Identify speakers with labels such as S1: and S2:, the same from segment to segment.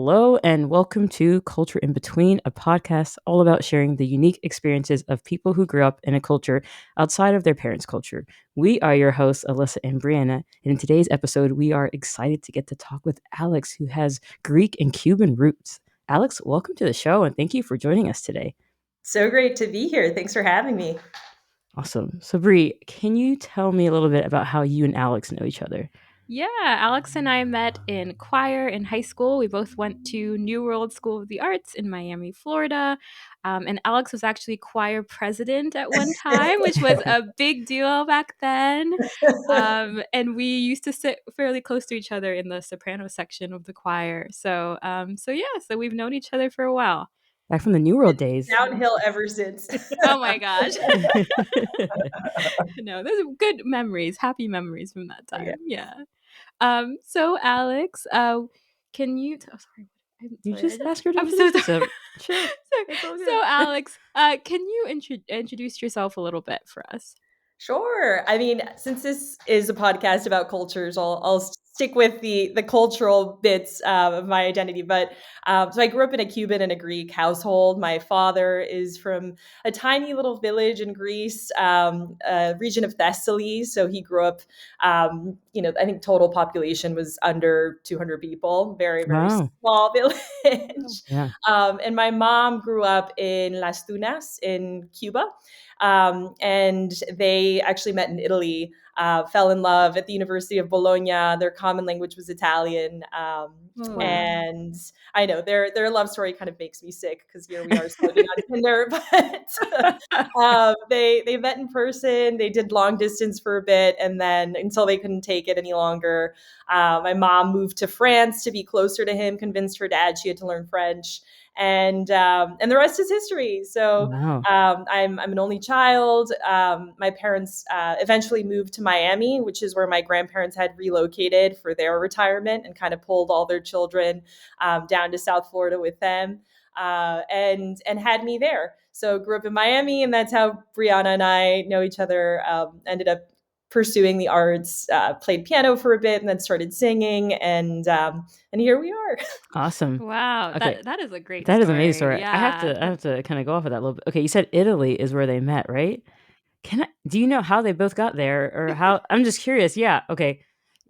S1: Hello, and welcome to Culture in Between, a podcast all about sharing the unique experiences of people who grew up in a culture outside of their parents' culture. We are your hosts, Alyssa and Brianna, and in today's episode, we are excited to get to talk with Alex, who has Greek and Cuban roots. Alex, welcome to the show, and thank you for joining us today.
S2: So great to be here. Thanks for having me.
S1: Awesome. So, Bri, can you tell me a little bit about how you and Alex know each other?
S3: Yeah, Alex and I met in choir in high school. We both went to New World School of the Arts in Miami, Florida. And Alex was actually choir president at one time, which was a big deal back then. And we used to sit fairly close to each other in the soprano section of the choir. So we've known each other for a while.
S1: Back from the New World days.
S2: Downhill ever since.
S3: Oh my gosh. No, those are good memories, happy memories from that time. Yeah. So Alex, can you? Sorry,
S1: You just ask her to
S3: I'm so
S1: introduce
S3: sorry.
S1: yourself. Sure.
S3: So Alex, can you introduce yourself a little bit for us?
S2: Sure. I mean, since this is a podcast about cultures, I'll stick with the cultural bits of my identity. But so I grew up in a Cuban and a Greek household. My father is from a tiny little village in Greece, a region of Thessaly. So he grew up. I think total population was under 200 people. Very, very
S1: Wow.
S2: small village.
S1: Yeah.
S2: And my mom grew up in Las Tunas in Cuba. And they actually met in Italy, fell in love at the University of Bologna. Their common language was Italian. And I know their love story kind of makes me sick because here we are slugging on Tinder, but they met in person. They did long distance for a bit, and then until they couldn't take it any longer, my mom moved to France to be closer to him. Convinced her dad she had to learn French. And the rest is history. So
S1: Wow.
S2: I'm an only child. My parents eventually moved to Miami, which is where my grandparents had relocated for their retirement, and kind of pulled all their children down to South Florida with them, and had me there. So grew up in Miami, and that's how Brianna and I know each other. Ended up pursuing the arts, played piano for a bit, and then started singing, and here we are.
S1: Awesome.
S3: Wow,
S1: Okay.
S3: that is a great.
S1: That
S3: story.
S1: is an amazing story.
S3: Yeah.
S1: I have to kind of go off of that a little bit. Okay, you said Italy is where they met, right? Do you know how they both got there, or how? I'm just curious. Yeah. Okay.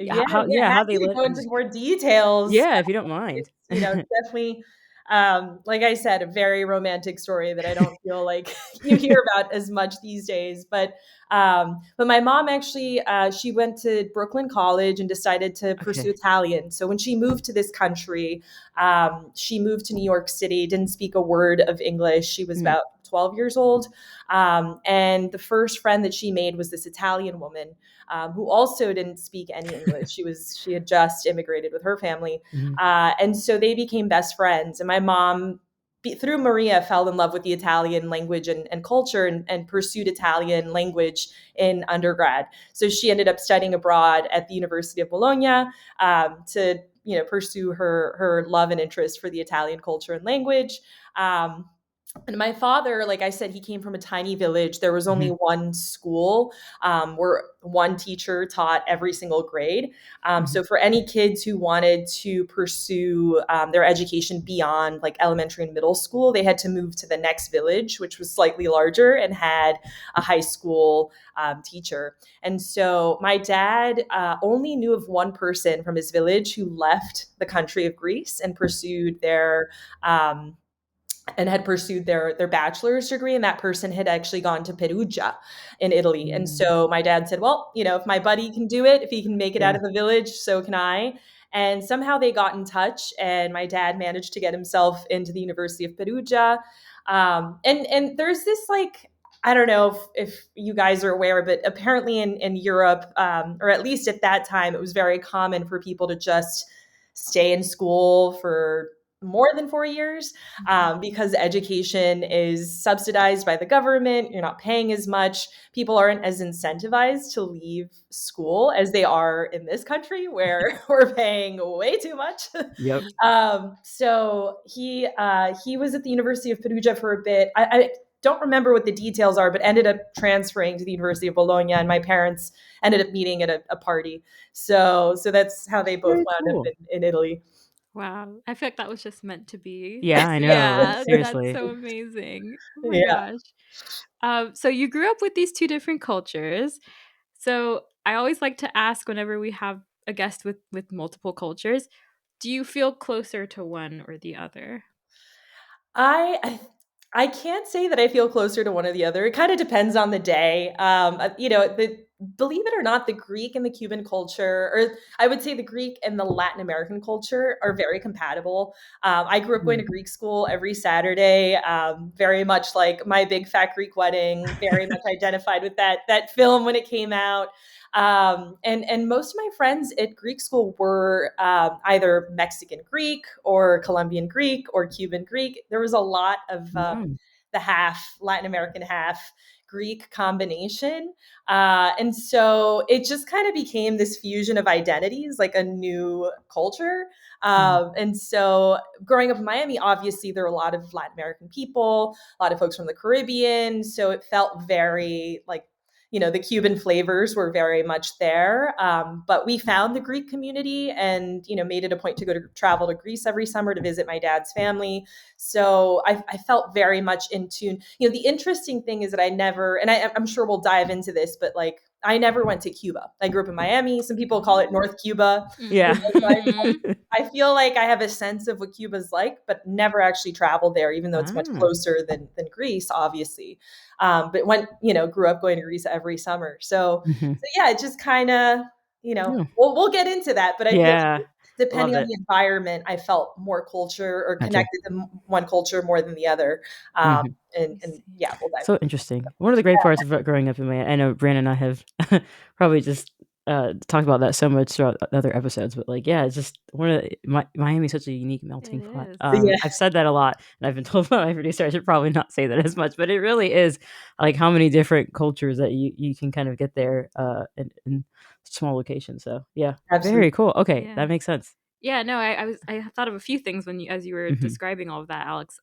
S1: How
S2: Happy
S1: they
S2: to
S1: let?
S2: go into more details.
S1: Yeah, if you don't mind.
S2: Definitely, like I said, a very romantic story that I don't feel like you hear about as much these days. But my mom actually, she went to Brooklyn College and decided to pursue Italian. So when she moved to this country, she moved to New York City, didn't speak a word of English. She was about 12 years old. And the first friend that she made was this Italian woman, who also didn't speak any English. She had just immigrated with her family. And so they became best friends. And my mom, through Maria, fell in love with the Italian language and culture, and pursued Italian language in undergrad. So she ended up studying abroad at the University of Bologna, to pursue her love and interest for the Italian culture and language. And my father, like I said, he came from a tiny village. There was only one school, where one teacher taught every single grade. So for any kids who wanted to pursue their education beyond like elementary and middle school, they had to move to the next village, which was slightly larger and had a high school teacher. And so my dad only knew of one person from his village who left the country of Greece and pursued their bachelor's degree, and that person had actually gone to Perugia in Italy. And so my dad said, well, if my buddy can do it, if he can make it out of the village, so can I. And somehow they got in touch, and my dad managed to get himself into the University of Perugia. And there's this, like, I don't know if you guys are aware, but apparently in Europe, or at least at that time, it was very common for people to just stay in school for more than 4 years, because education is subsidized by the government. You're not paying as much. People aren't as incentivized to leave school as they are in this country, where we're paying way too much.
S1: Yep.
S2: So he was at the University of Perugia for a bit. I don't remember what the details are, but ended up transferring to the University of Bologna, and my parents ended up meeting at a party. So that's how they both wound up in Italy.
S3: Wow. I feel like that was just meant to be.
S1: Yeah, I know.
S3: Yeah, that's
S1: Seriously.
S3: so amazing. Oh my
S2: Yeah.
S3: gosh. So you grew up with these two different cultures. So I always like to ask whenever we have a guest with multiple cultures, do you feel closer to one or the other?
S2: I I I can't say that I feel closer to one or the other. It kind of depends on the day. Believe it or not, the Greek and the Cuban culture, or I would say the Greek and the Latin American culture, are very compatible. I grew up going
S1: Mm.
S2: to Greek school every Saturday. Very much like My Big Fat Greek Wedding. Very much identified with that film when it came out. And most of my friends at Greek school were either Mexican Greek or Colombian Greek or Cuban Greek. There was a lot of
S1: Mm.
S2: the half Latin American, half Greek combination. And so it just kind of became this fusion of identities, like a new culture.
S1: Mm.
S2: And so growing up in Miami, obviously there were a lot of Latin American people, a lot of folks from the Caribbean. So it felt very like, the Cuban flavors were very much there. But we found the Greek community and, made it a point to go to travel to Greece every summer to visit my dad's family. So I felt very much in tune. The interesting thing is that I never, and I'm sure we'll dive into this, but like I never went to Cuba. I grew up in Miami. Some people call it North Cuba.
S1: Yeah.
S3: Mhm.
S2: I feel like I have a sense of what Cuba's like, but never actually traveled there, even though it's much
S1: Ah.
S2: closer than Greece, obviously. But grew up going to Greece every summer.
S1: Mhm.
S2: So yeah, it just kind of,
S1: Yeah.
S2: we'll get into that. But I feel
S1: Yeah.
S2: like depending
S1: Love
S2: on
S1: it.
S2: the environment, I felt more culture or
S1: Gotcha.
S2: connected to one culture more than the other. Um,
S1: Mhm.
S2: and,
S3: I
S2: and
S3: see.
S2: yeah, we'll dive
S1: So interesting. One of the great parts of growing up in Miami, I know Brandon and I have probably just talked about that so much throughout other episodes, but like, yeah, it's just one of Miami's such a unique
S3: It
S1: melting pot.
S3: is.
S2: in. Yeah,
S1: I've said that a lot, and I've been told by my producer I should probably not say that as much, but it really is like how many different cultures that you can kind of get there in small locations. So yeah,
S2: absolutely.
S1: very cool. Okay,
S3: Yeah.
S1: that makes sense.
S3: Yeah, no, I thought of a few things when as you were
S1: Hmm.
S3: describing all of that, Alex.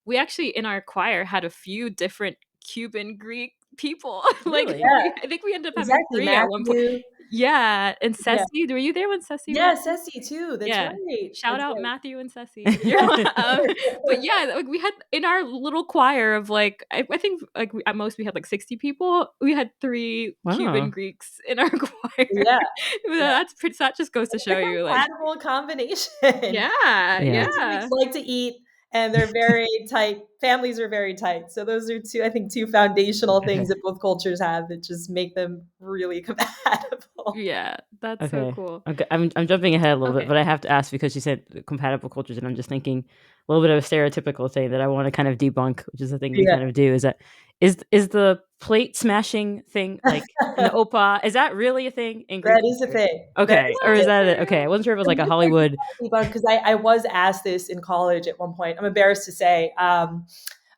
S3: We actually in our choir had a few different Cuban Greek people. Like
S1: Really?
S2: Yeah,
S3: I think we ended up having
S2: exactly.
S3: 3 at one point.
S2: Matthew.
S3: Yeah, and
S2: Yeah.
S3: Ceci, were you there when Ceci was
S2: Yeah,
S3: there?
S2: Ceci too. That's
S3: Yeah.
S2: right.
S3: Shout
S2: That's
S3: out
S2: right.
S3: Matthew and Ceci. But yeah, like we had in our little choir of like I think like at most we had like 60 people. We had 3 Cuban
S1: Wow.
S3: Greeks in our choir.
S2: Yeah. Yeah.
S3: That's pretty. That just goes to
S2: It's a
S3: show you, like,
S2: compatible combination.
S3: yeah,
S1: Yeah.
S2: Cuban
S3: yeah.
S2: Greeks like to eat and they're very tight. Families are very tight. So those are two foundational things
S1: Okay.
S2: that both cultures have that just make them really compatible.
S3: Yeah, that's so
S1: Okay.
S3: cool.
S1: Okay. I'm jumping ahead a little bit,
S3: Okay.
S1: but I have to ask because you said compatible cultures, and I'm just thinking a little bit of a stereotypical thing that I want to kind of debunk, which is the thing we
S2: Yeah.
S1: kind of do. Is that is the plate smashing thing like in the Opa? Is that really a thing in Greek
S2: That is a
S1: culture?
S2: thing. That
S1: Okay,
S2: is
S1: or
S2: a
S1: is
S2: thing.
S1: that it? Okay? I wasn't sure if it was like a Hollywood.
S2: Because I was asked this in college at one point. I'm embarrassed to say.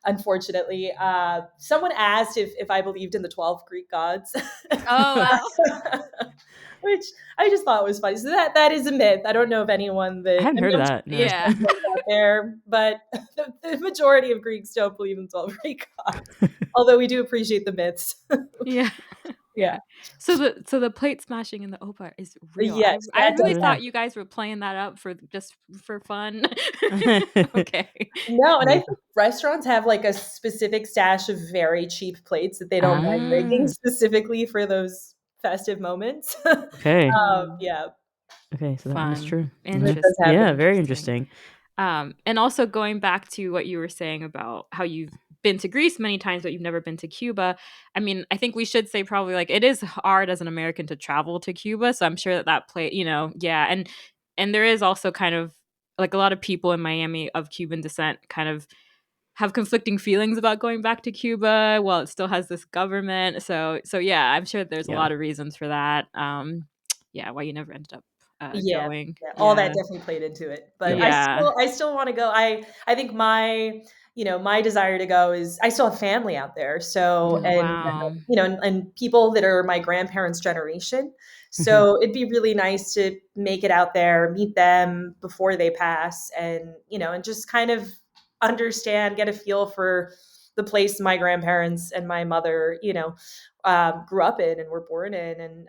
S2: Unfortunately, someone asked if I believed in the 12 Greek gods,
S3: Oh, wow.
S2: which I just thought was funny. So that is a myth. I don't know if anyone
S1: I
S2: that
S1: hadn't heard of
S2: I'm sure
S1: that. No.
S2: there's
S3: Yeah.
S2: some folks out there, but the majority of Greeks don't believe in 12 Greek gods. Although we do appreciate the myths.
S3: Yeah.
S2: Yeah.
S3: Yeah. So the plate smashing in the Opa is real. I
S2: Yes,
S3: I
S2: that
S3: really
S2: does
S1: Yeah.
S3: thought
S2: happen.
S3: you guys were playing that up for just for fun. Okay.
S2: No, and I
S1: Yeah.
S2: think restaurants have like a specific stash of very cheap plates that they don't mind making
S1: Ah.
S2: specifically for those festive moments.
S1: Okay.
S3: Mm,
S2: Yeah,
S1: Okay. So that is
S3: fun.
S1: true.
S2: it
S1: Yeah.
S2: does
S3: Interesting.
S1: Yeah.
S2: happen.
S1: Very
S3: Interesting.
S1: interesting.
S3: And also going back to what you were saying about how you've been to Greece many times, but you've never been to Cuba. I mean, I think we should say probably like it is hard as an American to travel to Cuba. So I'm sure that play, yeah. And there is also kind of like a lot of people in Miami of Cuban descent kind of have conflicting feelings about going back to Cuba while it still has this government. So yeah, I'm sure there's a
S1: Yeah.
S3: lot of reasons for that. Yeah, why you never ended up
S2: Yeah,
S3: going.
S2: yeah, all that
S3: Yeah.
S2: definitely played into it. But
S1: Yeah.
S3: Yeah.
S2: I still wanna go. I think my desire to go is I still have family out there. So,
S3: Oh,
S2: and,
S3: wow.
S2: and people that are my grandparents' generation.
S1: Hmm.
S2: So, it'd be really nice to make it out there, meet them before they pass and, and just kind of understand, get a feel for the place my grandparents and my mother, grew up in and were born in. And,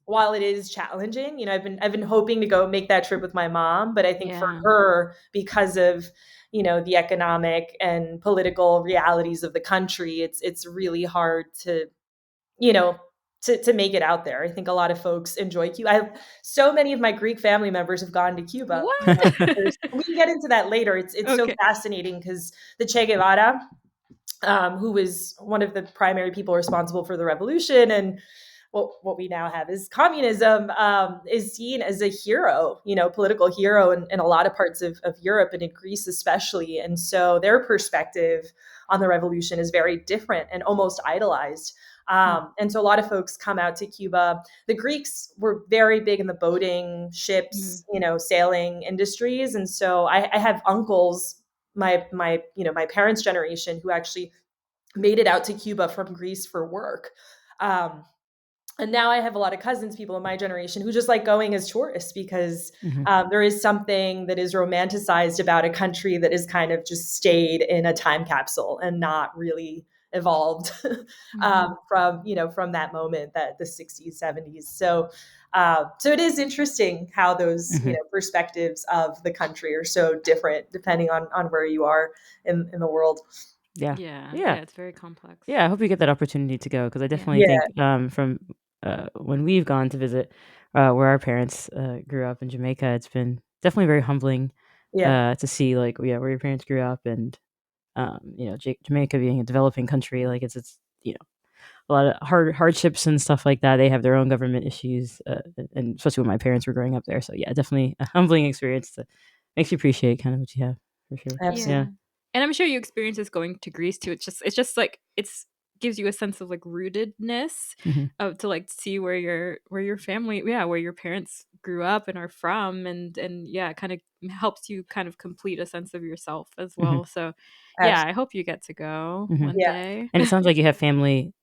S2: while it is challenging, I've been hoping to go make that trip with my mom, but I think for
S3: Yeah.
S2: her, because of the economic and political realities of the country, it's really hard to you know to make it out there. I think a lot of folks enjoy Cuba. So many of my Greek family members have gone to Cuba.
S3: What?
S2: We can get into that later. It's so
S3: Okay.
S2: fascinating because the Che Guevara, who was one of the primary people responsible for the revolution, and what we now have is communism, is seen as a hero, political hero in a lot of parts of Europe and in Greece especially. And so their perspective on the revolution is very different and almost idolized. And so a lot of folks come out to Cuba. The Greeks were very big in the boating, ships, sailing industries. And so I have uncles, my parents' generation, who actually made it out to Cuba from Greece for work. And now I have a lot of cousins, people in my generation, who just like going as tourists because there is something that is romanticized about a country that is kind of just stayed in a time capsule and not really evolved from that moment, that the 60s, 70s. So it is interesting how those perspectives of the country are so different depending on where you are in the world.
S1: Yeah.
S3: It's very complex.
S1: Yeah, I hope you get that opportunity to go, because I definitely think from when we've gone to visit where our parents grew up in Jamaica, it's been definitely very humbling to see like where your parents grew up, and Jamaica being a developing country, like it's a lot of hardships and stuff like that. They have their own government issues, and especially when my parents were growing up there. So yeah, definitely a humbling experience that makes you appreciate kind of what you have, for sure.
S2: Absolutely.
S3: Yeah. And I'm sure you experience this going to Greece too. It's just like gives you a sense of like rootedness of to like see where your family, where your parents grew up and are from, and kind of helps you kind of complete a sense of yourself as well. So I hope you get to go one day.
S1: And it sounds like you have family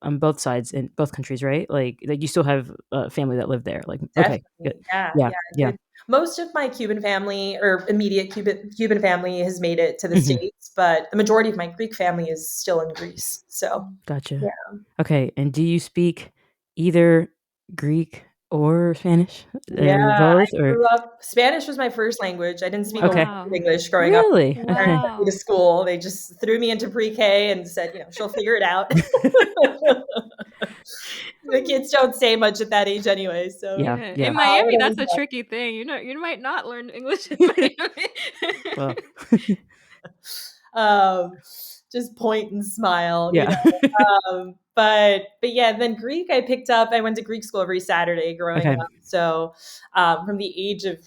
S1: on both sides in both countries, right? Like you still have family that live there. Like,
S2: Definitely.
S1: okay,
S2: good. Yeah. Most of my Cuban family, or immediate Cuban family, has made it to the States, but the majority of my Greek family is still in Greece. So
S1: gotcha.
S2: Yeah.
S1: Okay, and do you speak either Greek or Spanish?
S2: Yeah,
S1: Both,
S2: I
S1: or
S2: grew up. Spanish was my first language. I didn't speak a
S1: okay,
S2: word of English growing up.
S1: really?
S2: My parents sent me
S3: Wow.
S2: to school. They just threw me into pre-K and said, she'll figure it out. The kids don't say much at that age anyway. So
S1: Yeah.
S3: In Miami, that's a tricky thing. You might not learn English in Miami.
S1: Well.
S2: Just point and smile.
S1: Yeah.
S2: But yeah, then Greek I picked up. I went to Greek school every Saturday growing
S1: Okay.
S2: up. So from the age of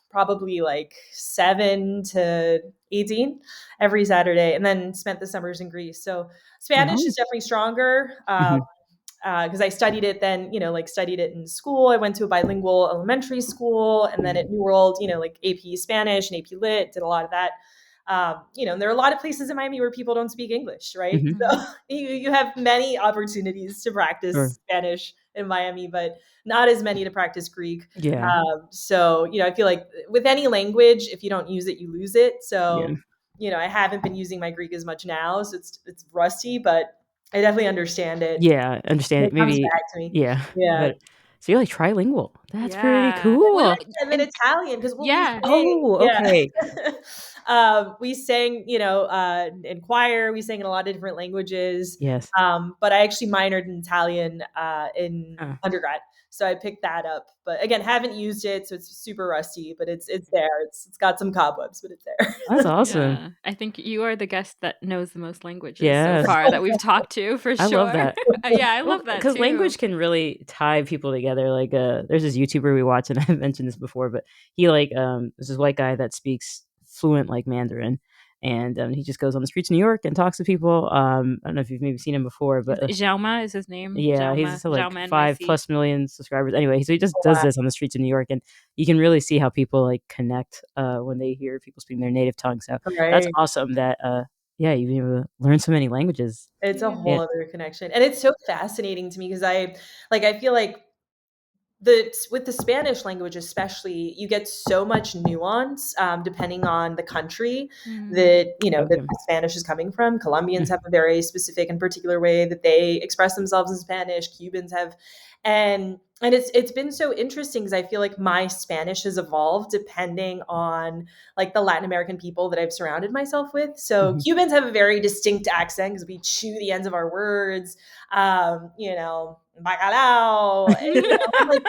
S2: probably like 7 to 18 every Saturday, and then spent the summers in Greece. So Spanish is definitely stronger. Because I studied it then, studied it in school. I went to a bilingual elementary school, and then at New World, like AP Spanish and AP Lit, did a lot of that. And there are a lot of places in Miami where people don't speak English, right? So you have many opportunities to practice Spanish in Miami, but not as many to practice Greek.
S1: Yeah.
S2: So I feel like with any language, if you don't use it, you lose it. So I haven't been using my Greek as much now, so it's rusty, but I definitely understand it.
S1: Yeah, understand it.
S2: It comes
S1: Maybe.
S2: back to me.
S1: Yeah.
S2: Yeah.
S1: But so you're like trilingual. That's pretty
S3: Yeah.
S1: cool.
S3: Well,
S2: And then Italian, because what we
S3: Yeah.
S2: sang,
S1: okay.
S2: we sang, in choir. We sang in a lot of different languages.
S1: Yes.
S2: But I actually minored in Italian in undergrad, so I picked that up. But again, haven't used it, so it's super rusty. But it's there. It's got some cobwebs, but it's there.
S1: That's awesome.
S3: Yeah. I think you are the guest that knows the most languages
S1: Yes.
S3: so far that we've talked to, for sure.
S1: I love that.
S3: I love that
S1: because
S3: too.
S1: language can really tie people together. Like, there's this YouTuber we watch, and I've mentioned this before, but he there's this white guy that speaks fluent like Mandarin, and he just goes on the streets of New York and talks to people. I don't know if you've maybe seen him before, but
S3: Jaume is his name.
S1: yeah,
S3: Jaume.
S1: he's like
S3: Jaume
S1: 5+ million subscribers. Anyway, so he just does this on the streets of New York, and you can really see how people like connect when they hear people speaking their native tongue. So that's awesome that you've been able to learn so many languages.
S2: It's a whole other connection, and it's so fascinating to me because I feel like with the Spanish language especially, you get so much nuance depending on the country that that Spanish is coming from. Colombians have a very specific and particular way that they express themselves in Spanish. Cubans have, and and it's been so interesting because I feel like my Spanish has evolved depending on like the Latin American people that I've surrounded myself with. So
S1: Mhm.
S2: Cubans have a very distinct accent because we chew the ends of our words. You know, bacalao. You know, like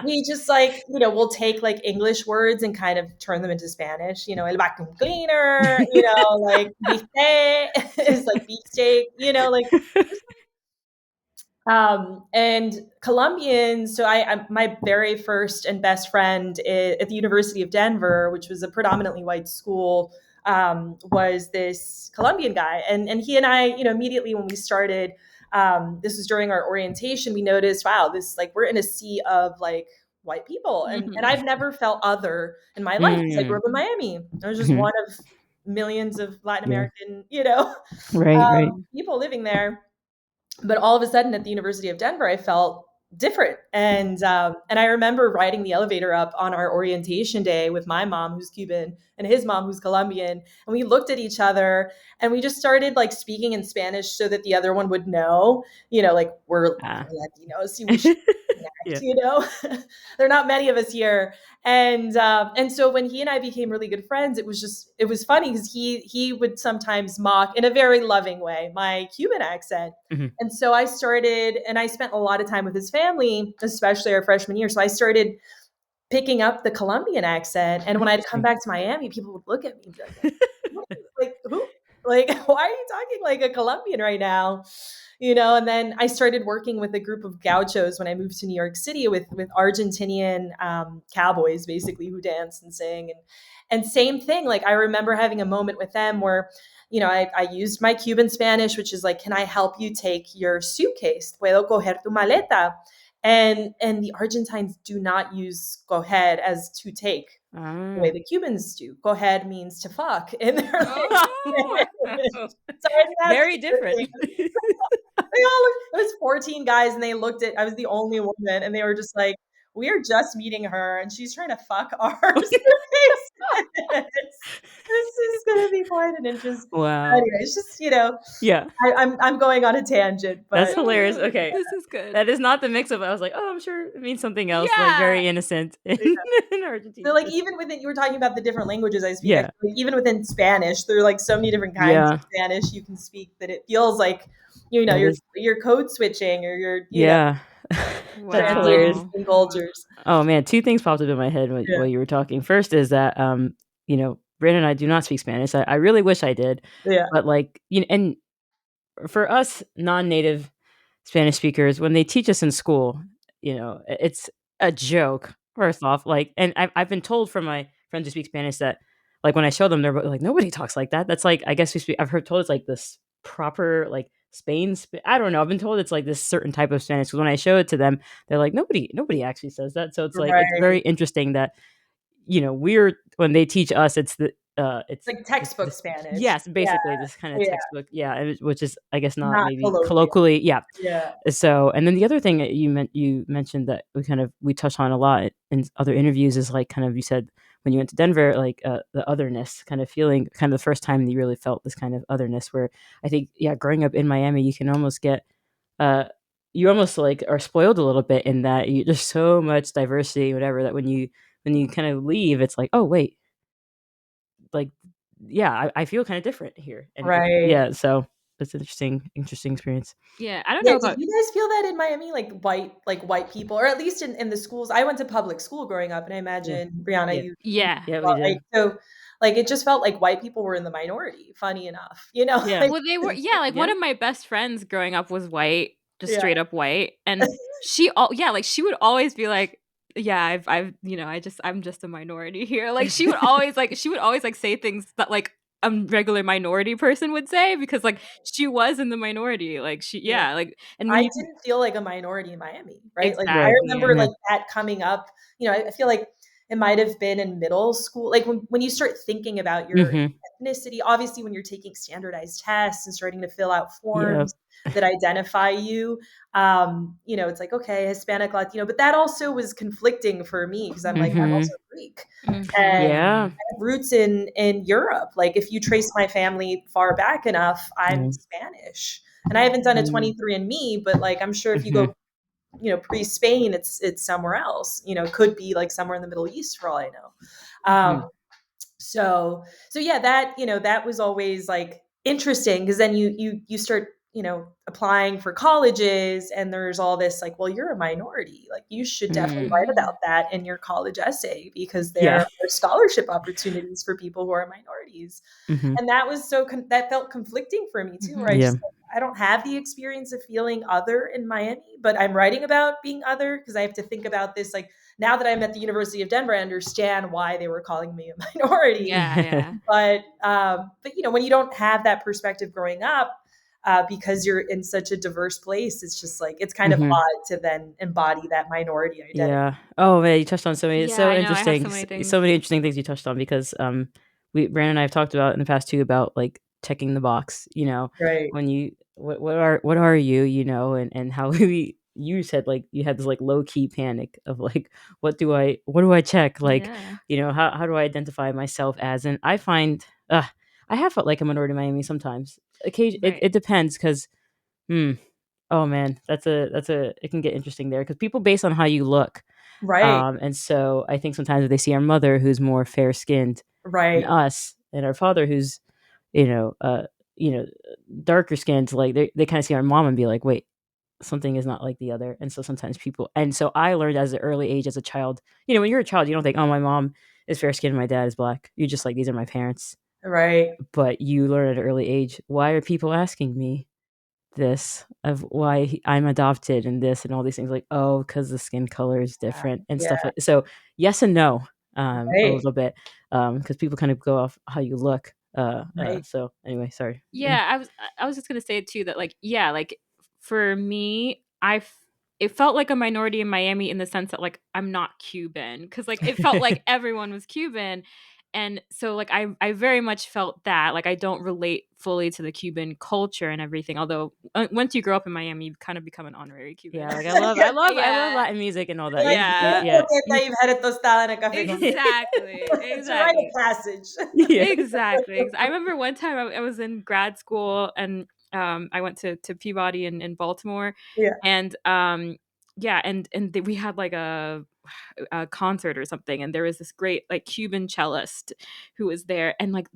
S2: we just like, you know, we'll take like English words and kind of turn them into Spanish. You know, el vacuum cleaner. You know, like bistec is like beefsteak. You know, like and Colombians, so I my very first and best friend at the University of Denver, which was a predominantly white school, was this Colombian guy, and he and I, you know, immediately when we started, this was during our orientation, we noticed, wow, this like we're in a sea of like white people, and I've never felt other in my life because I grew
S1: Mm.
S2: up in Miami. I was just
S1: Mhm.
S2: one of millions of Latin
S1: Yeah.
S2: American, you know,
S1: Right. Right.
S2: people living there, but all of a sudden at the University of Denver, I felt different. And I remember riding the elevator up on our orientation day with my mom, who's Cuban, and his mom, who's Colombian. And we looked at each other and we just started like speaking in Spanish so that the other one would know, you know, like we're
S1: Ah.
S2: Latinos, so we should connect,
S1: Yeah.
S2: you know. There are not many of us here. And so when he and I became really good friends, it was funny because he would sometimes mock in a very loving way my Cuban accent.
S1: Mhm.
S2: And so I started, and I spent a lot of time with his family, especially our freshman year. So I started picking up the Colombian accent. And when I'd come
S1: Interesting.
S2: back to Miami, people would look at me and be like, "What? Like, who? Like, why are you talking like a Colombian right now?" You know, and then I started working with a group of gauchos when I moved to New York City with Argentinian cowboys, basically, who dance and sing. And same thing, like I remember having a moment with them where, you know, I used my Cuban Spanish, which is like, can I help you take your suitcase? Puedo coger tu maleta? And the Argentines do not use go ahead as to take the way
S1: Ah.
S2: the Cubans do. Go ahead means to fuck in their
S3: Oh,
S2: language.
S3: wow.
S2: So I didn't have
S1: Very
S2: to.
S1: different.
S2: They all looked, it was 14 guys and they looked at, I was the only woman and they were just like, we are just meeting her and she's trying to fuck our suitcase. This is going to be quite an interest.
S1: Wow.
S2: Anyway, it's just, you know,
S1: Yeah.
S2: I'm going on a tangent,
S1: That's
S2: but
S3: No,
S1: hilarious.
S3: no,
S1: Okay.
S3: this is good.
S1: That is not the mix of. I was like, oh, I'm sure it means something else, like
S3: Yeah.
S1: very innocent in,
S2: yeah.
S1: in
S2: So
S1: Argentina.
S2: like even within, you were talking about the different languages I speak. I
S1: Yeah.
S2: feel like even within Spanish, there are like so many different kinds of
S1: Yeah.
S2: Spanish you can speak that it feels like, you know,
S1: That is.
S2: you're code switching or you're, you know,
S1: Yeah. That's
S2: translating
S1: hilarious.
S3: Wow.
S2: between
S3: Wow.
S2: cultures.
S1: Oh man, two things popped up in my head
S2: Yeah,
S1: while you were talking. First is that you know, Brandon and I do not speak Spanish. I really wish I did,
S2: yeah,
S1: but like you know, and for us non-native Spanish speakers, when they teach us in school, you know, it's a joke. First off, like, and I've been told from my friends who speak Spanish that, like, when I show them, they're like, nobody talks like that. That's like, I guess we speak. I've heard told it's like this proper like I don't know. I've been told it's like this certain type of Spanish. Because when I show it to them, they're like, nobody actually says that. So it's like it's
S2: right.
S1: very interesting that you know we're when they teach us, it's the
S2: It's like textbook
S1: this
S2: Spanish.
S1: yes,
S2: Yeah,
S1: basically this kind of
S2: yeah,
S1: textbook, yeah, which is I guess not
S2: not
S1: maybe
S2: colloquial.
S1: colloquially, yeah.
S2: Yeah,
S1: So, and then the other thing that you mentioned that we touched on a lot in other interviews is like kind of you said when you went to Denver, like the otherness kind of feeling, kind of the first time that you really felt this kind of otherness. Where I think, yeah, growing up in Miami, you can almost get uh, you almost like are spoiled a little bit in that there's so much diversity, whatever, that when you kind of leave, it's like, oh wait, like yeah, I feel kind of different here, and
S2: right.
S1: yeah, so it's an interesting experience.
S3: Yeah, I don't
S2: Yeah,
S3: know
S2: did
S3: about
S2: you guys feel that in Miami, like white people, or at least in the schools? I went to public school growing up, and I
S1: Yeah,
S2: imagine Brianna,
S1: yeah,
S2: you
S3: yeah.
S1: yeah, we
S2: well, right?
S1: did.
S2: So, like, it just felt like white people were in the minority. Funny enough, you know,
S1: Yeah.
S2: like,
S3: Well, they were yeah, like,
S1: Yeah.
S3: one of my best friends growing up was white, just
S2: yeah,
S3: straight up white, and yeah, like, she would always be like, "Yeah, you know, I'm just a minority here." Like, she would always, like, say things that, like, a regular minority person would say because, like, she was in the minority, like,
S2: yeah.
S3: like, and when
S2: I
S3: you
S2: didn't feel like a minority in Miami, right? Like I
S1: Right.
S3: exactly,
S2: remember
S1: Yeah.
S2: like that coming up, you know, I feel like it might have been in middle school. Like when you start thinking about your
S1: Mhm.
S2: ethnicity, obviously when you're taking standardized tests and starting to fill out
S1: Yep.
S2: forms that identify you, you know, it's like, okay, Hispanic, Latino, but that also was conflicting for me because I'm like, I'm also
S1: Mhm.
S2: Greek and
S3: mhm.
S1: Yeah.
S2: I have roots in Europe. Like if you trace my family far back enough, I'm
S1: Yeah.
S2: Spanish. And I haven't done a
S1: Mm.
S2: 23andMe, but like I'm sure if you
S1: Mhm.
S2: go pre-Spain, it's somewhere else. Could be like somewhere in the Middle East for all I know.
S1: Mhm.
S2: So yeah, that was always like interesting, because then you start applying for colleges, and there's all this like, well, you're a minority, like you should definitely
S1: Mm.
S2: write
S3: Mm.
S2: about that in your college essay, because there
S1: Yeah.
S2: are scholarship opportunities for people who are minorities.
S1: Mhm.
S2: And that was that felt conflicting for me too, where I
S1: Yeah.
S2: just, I don't have the experience of feeling other in Miami, but I'm writing about being other because I have to think about this. Like, now that I'm at the University of Denver, I understand why they were calling me a minority.
S3: Yeah, yeah.
S2: But when you don't have that perspective growing up, because you're in such a diverse place, it's just like, it's kind of
S1: Mhm.
S2: odd to then embody that minority identity.
S1: Yeah. Oh man, you touched on so many. It's
S3: Yeah,
S1: so
S3: I know. I have
S1: interesting.
S3: so many
S1: So
S3: things.
S1: many interesting things you touched on because we Brandon and I have talked about in the past too about like checking the box.
S2: Right.
S1: When you what are you? And how you said like you had this like low key panic of like what do I check, like
S3: Yeah.
S1: how do I identify myself as? And I find I have felt like a minority in Miami sometimes. Occasion
S3: Right.
S1: it depends because hmm. Oh man, that's a it can get interesting there because people base on how you look.
S2: Right.
S1: And so I think sometimes if they see our mother who's more fair skinned than
S2: Right.
S1: us, and our father who's, you know, uh, you know, darker skinned, like they kind of see our mom and be like, wait, something is not like the other. And so sometimes and so I learned as an early age as a child, when you're a child, you don't think, oh, my mom is fair skinned, my dad is black. You're just like, these are my parents.
S2: Right.
S1: But you learn at an early age, why are people asking me this of why I'm adopted and this and all these things, like, oh, because the skin color is different and
S2: Yeah.
S1: stuff like so. Yes and no, a
S2: Right.
S1: little bit, because people kind of go off how you look.
S2: Right.
S1: So anyway, sorry.
S3: Yeah, I was just gonna say too that like yeah, like for me, it felt like a minority in Miami in the sense that like I'm not Cuban because like it felt like everyone was Cuban, and so like I very much felt that like I don't relate fully to the Cuban culture and everything. Although once you grow up in Miami, you kind of become an honorary Cuban.
S1: Yeah, like I love
S3: Yeah,
S1: Latin music and all that.
S2: Like,
S3: yeah,
S1: Yeah,
S2: you've had a tostada and a café con leche.
S3: exactly,
S2: It's a rite of
S3: exactly.
S2: passage.
S1: yeah.
S3: Exactly. I remember one time I was in grad school and I went to Peabody in Baltimore,
S2: Yeah.
S3: and yeah, and we had like a concert or something, and there was this great like Cuban cellist who was there, and like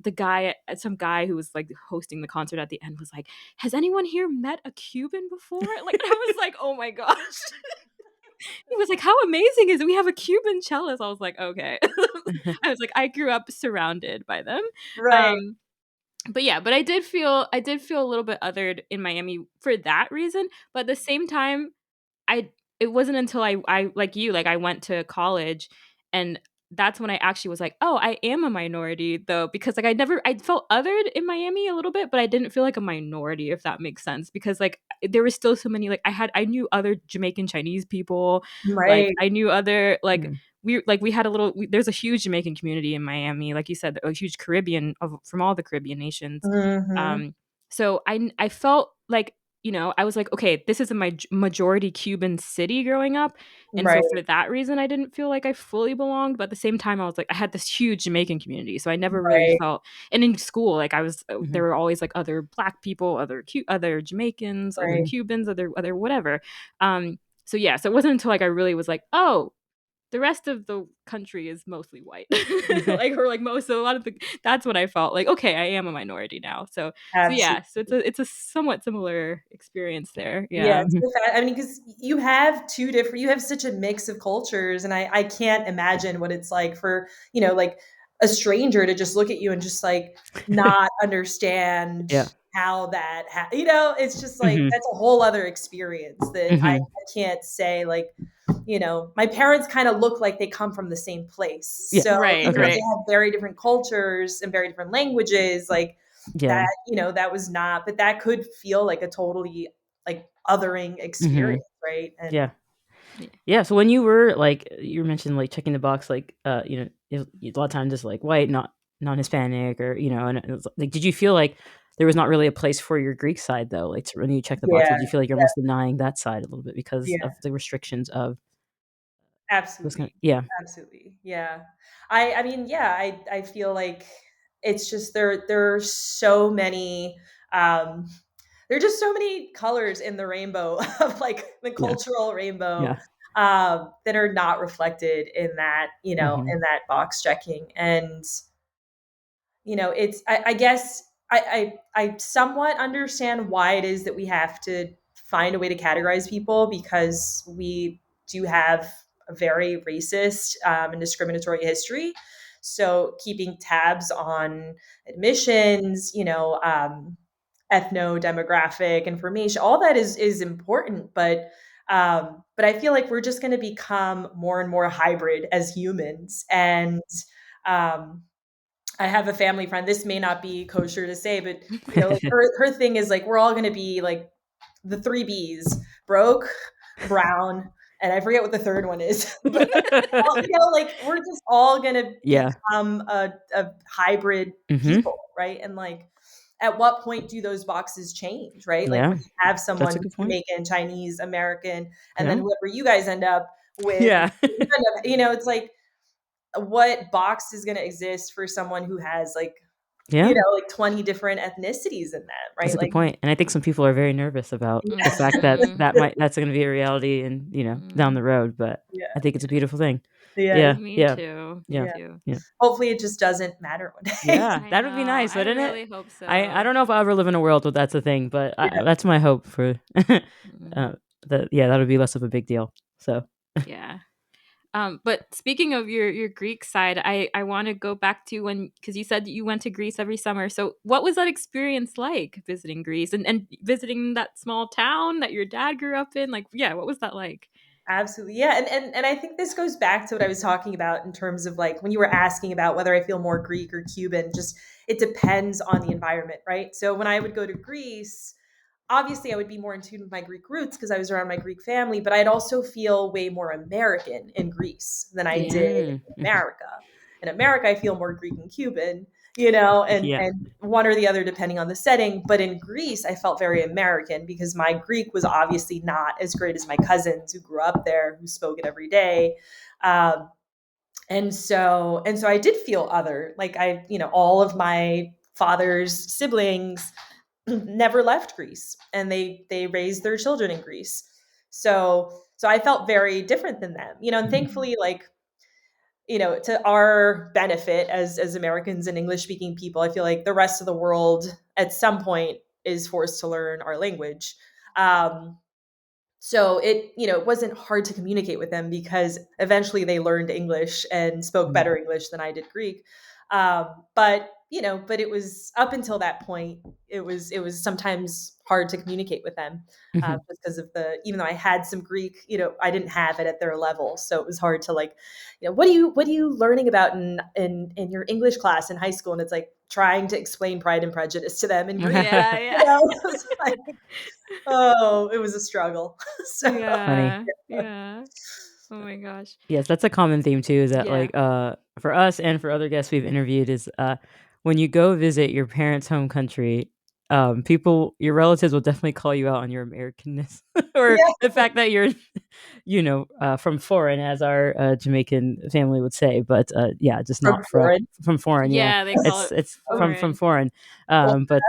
S3: some guy who was like hosting the concert at the end was like, "Has anyone here met a Cuban before?" Like, and I was like, "Oh my gosh." He was like, "How amazing is it? We have a Cuban cellist." I was like, "Okay." I was like, I grew up surrounded by them.
S2: Right.
S3: Um, but I did feel a little bit othered in Miami for that reason. But at the same time, I it wasn't until I like you, like I went to college, and that's when I actually was like, "Oh, I am a minority," though, because like I felt othered in Miami a little bit, but I didn't feel like a minority, if that makes sense, because like there was still so many, like I knew other Jamaican Chinese people, like
S2: Right.
S3: I knew other like
S1: Mhm.
S3: we had there's a huge Jamaican community in Miami, like you said, a huge Caribbean from all the Caribbean nations.
S2: Mhm.
S3: Um, so I felt like I was like, okay, this is a majority Cuban city growing up. And so
S2: Right.
S3: for that reason, I didn't feel like I fully belonged. But at the same time, I was like, I had this huge Jamaican community. So I never really
S2: Right.
S3: felt, and in school, like there
S1: Mhm.
S3: were always like other Black people, other Jamaicans, other
S2: Right.
S3: Cubans, other whatever. So yeah, so it wasn't until like I really was like, oh, the rest of the country is mostly white, like or like most so a lot of the that's what I felt like, okay, I am a minority now. So yeah,
S2: Absolutely.
S3: so it's a somewhat similar experience there.
S2: Yeah,
S3: Yeah.
S2: it's so I mean, because you have such a mix of cultures, and I can't imagine what it's like for, like a stranger to just look at you and just like not understand
S1: Yeah.
S2: how it's just like,
S1: Mhm.
S2: that's a whole other experience that I
S1: Mhm.
S2: can't say, like, my parents kind of look like they come from the same place.
S1: Yeah.
S2: So
S3: Right,
S2: even though they
S1: Okay.
S3: right.
S2: have very different cultures and very different languages, like
S1: Yeah.
S2: that was not, but that could feel like a totally like othering
S1: Mhm.
S2: experience, right? And
S1: Yeah.
S3: Yeah.
S1: Yeah, so when you were like you mentioned like checking the box like a lot of times it's like white, not non-Hispanic or and it was, like did you feel like there was not really a place for your Greek side though? Like when you check the box,
S2: yeah,
S1: did you feel like you're
S2: yeah,
S1: almost denying that side a little bit because
S2: yeah,
S1: of the restrictions of those kind
S2: absolutely.
S1: yeah.
S2: Absolutely. Yeah. I mean, yeah, I feel like it's just there are so many um there are just so many colors in the rainbow of like the cultural rainbow
S1: Yeah.
S2: that are not reflected in that, in that box checking. And it's I guess I somewhat understand why it is that we have to find a way to categorize people, because we do have a very racist and discriminatory history. So keeping tabs on admissions, ethno demographic information, all that is important. But I feel like we're just going to become more and more hybrid as humans. And um, I have a family friend. This may not be kosher to say, but like her thing is like we're all going to be like the three B's: broke, brown, and I forget what the third one is. But like we're just all going to
S1: Yeah.
S2: become a hybrid people, right? And like, at what point do those boxes change, right? Like
S1: Yeah.
S2: when you have someone
S1: That's a good point.
S2: Jamaican, Chinese, American, and
S1: Yeah.
S2: then whoever you guys end up with,
S1: Yeah.
S2: it's like, what box is going to exist for someone who has like,
S1: Yeah.
S2: like 20 different ethnicities in that, right?
S1: That's a good
S2: Like,
S1: point. And I think some people are very nervous about the fact that that's going to be a reality and, down the road. But I think it's a beautiful thing.
S2: yeah,
S3: Me too.
S1: Yeah.
S3: Yeah.
S2: Hopefully it just doesn't matter one day.
S1: Yeah.
S3: I
S1: That would be
S3: know.
S1: nice,
S3: I
S1: wouldn't
S3: really
S1: it?
S3: hope so.
S1: I don't know if I'll ever live in a world where that's a thing, but that's my hope for that would be less of a big deal. So
S3: yeah. But speaking of your Greek side, I want to go back to because you said you went to Greece every summer. So what was that experience like, visiting Greece and visiting that small town that your dad grew up in? Like, yeah, what was that like?
S2: Absolutely. Yeah. And I think this goes back to what I was talking about in terms of like when you were asking about whether I feel more Greek or Cuban, just it depends on the environment, right? So when I would go to Greece, obviously I would be more in tune with my Greek roots because I was around my Greek family, but I'd also feel way more American in Greece than I did in America. In America, I feel more Greek and Cuban, and one or the other depending on the setting. But in Greece, I felt very American because my Greek was obviously not as great as my cousins who grew up there, who spoke it every day. And so I did feel other. Like all of my father's siblings never left Greece, and they raised their children in Greece. So I felt very different than them, and thankfully, like, to our benefit as Americans and English speaking people, I feel like the rest of the world at some point is forced to learn our language. Um, so it wasn't hard to communicate with them because eventually they learned English and spoke better English than I did Greek. But it was up until that point, it was sometimes hard to communicate with them, just because of even though I had some Greek, I didn't have it at their level. So it was hard to like, what are you learning about in your English class in high school? And it's like trying to explain Pride and Prejudice to them in Greek.
S3: Yeah.
S2: It was like, oh, it was a struggle. So
S3: Yeah. Yeah. Oh my gosh.
S1: Yes, that's a common theme too, is that like for us and for other guests we've interviewed is when you go visit your parents' home country, your relatives will definitely call you out on your Americanness or the fact that you're from foreign, as our Jamaican family would say, but just not from foreign.
S3: Yeah, they call
S1: it's
S3: foreign.
S1: from foreign. But